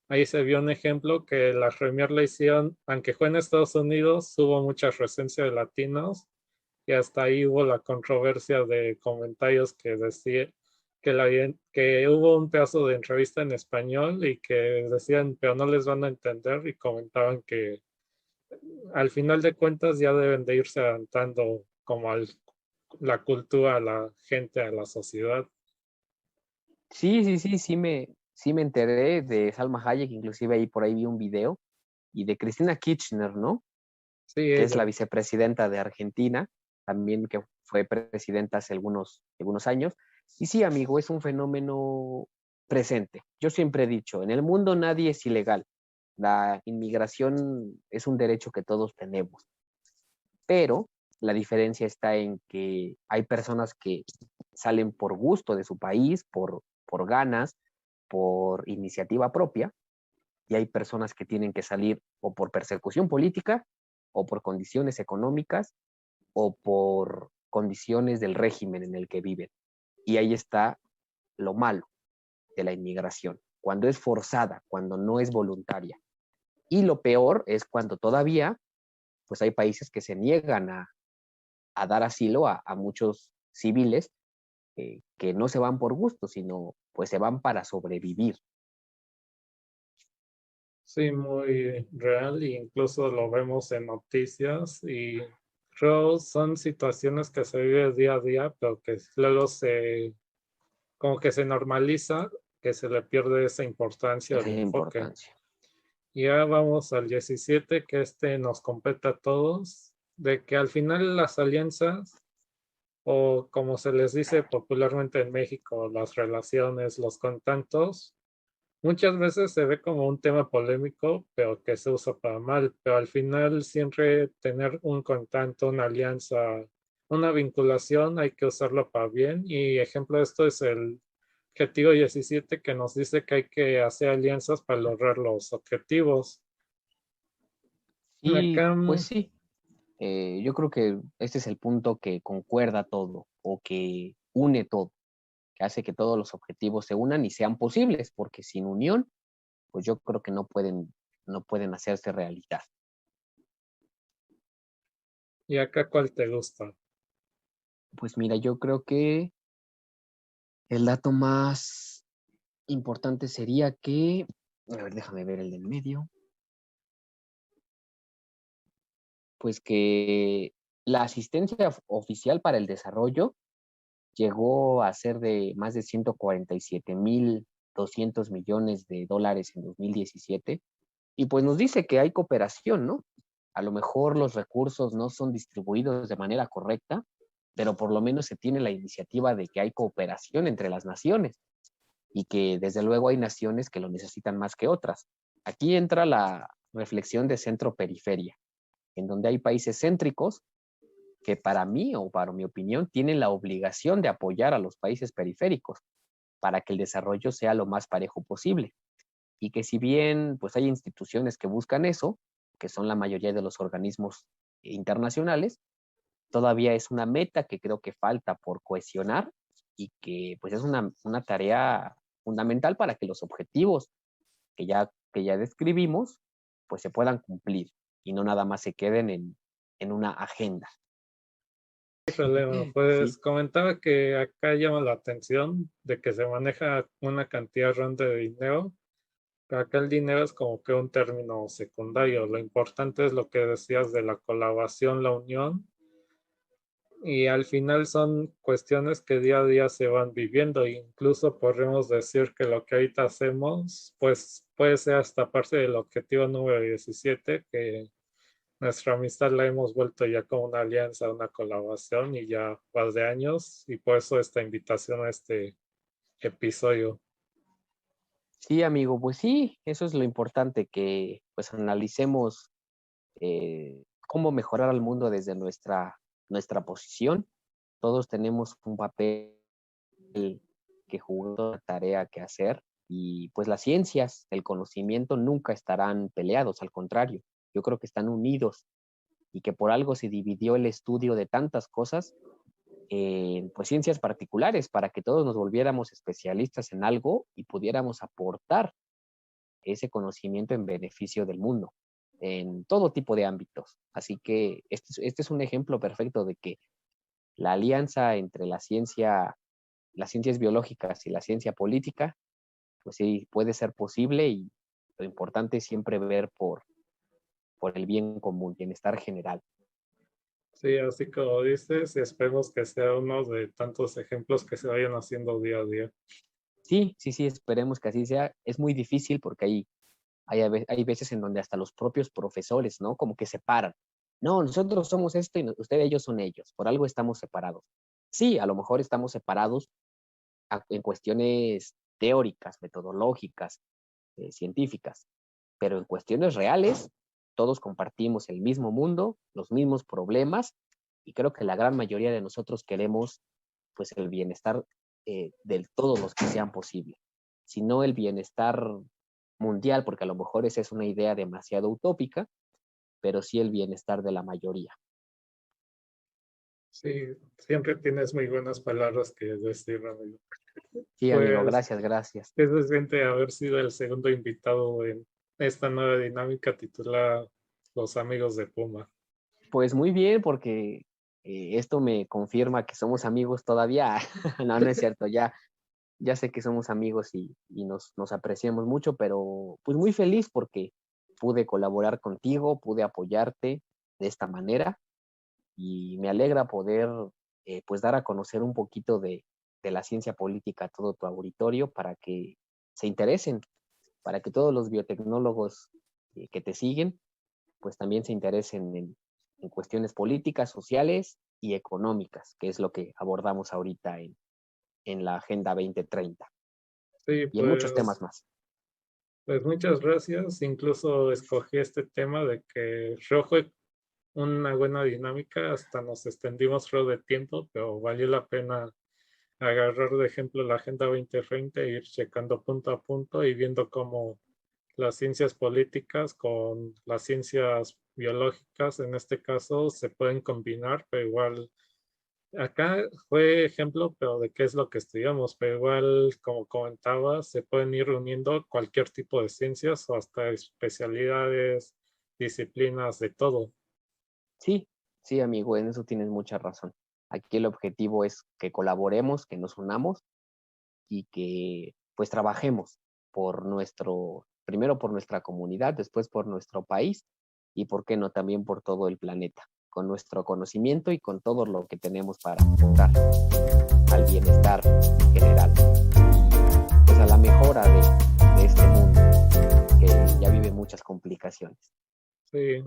A: ahí se vio un ejemplo que la premier la hicieron, aunque fue en Estados Unidos, hubo mucha presencia de latinos y hasta ahí hubo la controversia de comentarios que decía que hubo un pedazo de entrevista en español y que decían, pero no les van a entender y comentaban que al final de cuentas ya deben de irse adaptando como la cultura, a la gente, a la sociedad.
B: Sí, sí, sí, sí me enteré de Salma Hayek, inclusive ahí por ahí vi un video, y de Cristina Kirchner, ¿no?
A: Sí,
B: Que es la
A: ella.
B: vicepresidenta de Argentina, también que fue presidenta hace algunos años. Y sí, amigo, es un fenómeno presente. Yo siempre he dicho, en el mundo nadie es ilegal. La inmigración es un derecho que todos tenemos, pero la diferencia está en que hay personas que salen por gusto de su país, por ganas, por iniciativa propia, y hay personas que tienen que salir o por persecución política, o por condiciones económicas, o por condiciones del régimen en el que viven. Y ahí está lo malo de la inmigración, cuando es forzada, cuando no es voluntaria. Y lo peor es cuando todavía pues hay países que se niegan a dar asilo a muchos civiles que no se van por gusto, sino pues se van para sobrevivir.
A: Sí, muy real, e incluso lo vemos en noticias y creo son situaciones que se viven día a día, pero que luego como que se normaliza, que se le pierde esa importancia,
B: Esa
A: el
B: es la
A: enfoque.
B: importancia.
A: Y ya vamos al 17, que nos compete a todos, de que al final las alianzas, o como se les dice popularmente en México, las relaciones, los contactos, muchas veces se ve como un tema polémico, pero que se usa para mal, pero al final siempre tener un contacto, una alianza, una vinculación, hay que usarlo para bien. Y ejemplo de esto es el objetivo 17 que nos dice que hay que hacer alianzas para lograr los objetivos.
B: Y
A: Acá,
B: pues sí, yo creo que este es el punto que concuerda todo o que une todo, que hace que todos los objetivos se unan y sean posibles, porque sin unión, pues yo creo que no pueden hacerse realidad.
A: ¿y acá cuál te gusta?
B: Pues mira, yo creo que el dato más importante sería que, a ver, déjame ver el del medio, pues que la asistencia oficial para el desarrollo llegó a ser de más de 147.200 millones de dólares en 2017. Y pues nos dice que hay cooperación, ¿no? A lo mejor los recursos no son distribuidos de manera correcta, pero por lo menos se tiene la iniciativa de que hay cooperación entre las naciones y que desde luego hay naciones que lo necesitan más que otras. Aquí entra la reflexión de centro-periferia, en donde hay países céntricos que para mí o para mi opinión tienen la obligación de apoyar a los países periféricos para que el desarrollo sea lo más parejo posible. Y que si bien pues hay instituciones que buscan eso, que son la mayoría de los organismos internacionales, todavía es una meta que creo que falta por cohesionar y que pues es una tarea fundamental para que los objetivos que ya describimos pues se puedan cumplir y no nada más se queden en una agenda.
A: Problema.
B: Sí,
A: Pues comentaba que acá llama la atención de que se maneja una cantidad grande de dinero. Pero acá el dinero es como que un término secundario. Lo importante es lo que decías de la colaboración, la unión. Y al final son cuestiones que día a día se van viviendo. E incluso podemos decir que lo que ahorita hacemos, pues puede ser hasta parte del objetivo número 17, que nuestra amistad la hemos vuelto ya como una alianza, una colaboración y ya más de años. Y por eso esta invitación a este episodio.
B: sí, amigo, pues sí, eso es lo importante, que pues analicemos cómo mejorar al mundo desde nuestra posición. Todos tenemos un papel que jugar, una tarea que hacer, y pues las ciencias, el conocimiento nunca estarán peleados, al contrario, yo creo que están unidos y que por algo se dividió el estudio de tantas cosas en pues ciencias particulares para que todos nos volviéramos especialistas en algo y pudiéramos aportar ese conocimiento en beneficio del mundo, en todo tipo de ámbitos. Así que este es un ejemplo perfecto de que la alianza entre las ciencias biológicas y la ciencia política, pues sí, puede ser posible, y lo importante es siempre ver por el bien común, bienestar general.
A: Sí, así como dices, y esperemos que sea uno de tantos ejemplos que se vayan haciendo día a día.
B: Sí, sí, sí, esperemos que así sea. Es muy difícil porque hay veces en donde hasta los propios profesores, ¿no? Como que separan. No, nosotros somos esto y ustedes, ellos son ellos. Por algo estamos separados. Sí, a lo mejor estamos separados en cuestiones teóricas, metodológicas, científicas, pero en cuestiones reales, todos compartimos el mismo mundo, los mismos problemas, y creo que la gran mayoría de nosotros queremos pues el bienestar de todos los que sean posible, sino el bienestar mundial, porque a lo mejor esa es una idea demasiado utópica, pero sí el bienestar de la mayoría.
A: Sí, siempre tienes muy buenas palabras que decir, amigo.
B: Sí, amigo,
A: Pues,
B: gracias.
A: ¿qué se siente haber sido el segundo invitado en esta nueva dinámica titulada Los Amigos de Puma?
B: Pues muy bien, porque esto me confirma que somos amigos todavía. No, no es cierto, ya sé que somos amigos y nos apreciamos mucho, pero pues muy feliz porque pude colaborar contigo, pude apoyarte de esta manera y me alegra poder pues dar a conocer un poquito de la ciencia política a todo tu auditorio para que se interesen, para que todos los biotecnólogos que te siguen pues también se interesen en cuestiones políticas, sociales y económicas, que es lo que abordamos ahorita en la Agenda 2030
A: Sí,
B: y en muchos temas más.
A: pues muchas gracias. Incluso escogí este tema de que rojo una buena dinámica, hasta nos extendimos de tiempo, pero valió la pena agarrar de ejemplo la Agenda 2030 e ir checando punto a punto y viendo cómo las ciencias políticas con las ciencias biológicas, en este caso, se pueden combinar, pero igual, acá fue ejemplo, pero de qué es lo que estudiamos, pero igual, como comentaba, se pueden ir uniendo cualquier tipo de ciencias o hasta especialidades, disciplinas, de todo.
B: Sí, sí, amigo, en eso tienes mucha razón. Aquí el objetivo es que colaboremos, que nos unamos y que pues trabajemos primero por nuestra comunidad, después por nuestro país y por qué no también por todo el planeta, con nuestro conocimiento y con todo lo que tenemos para aportar al bienestar general y pues a la mejora de este mundo que ya vive muchas complicaciones.
A: Sí,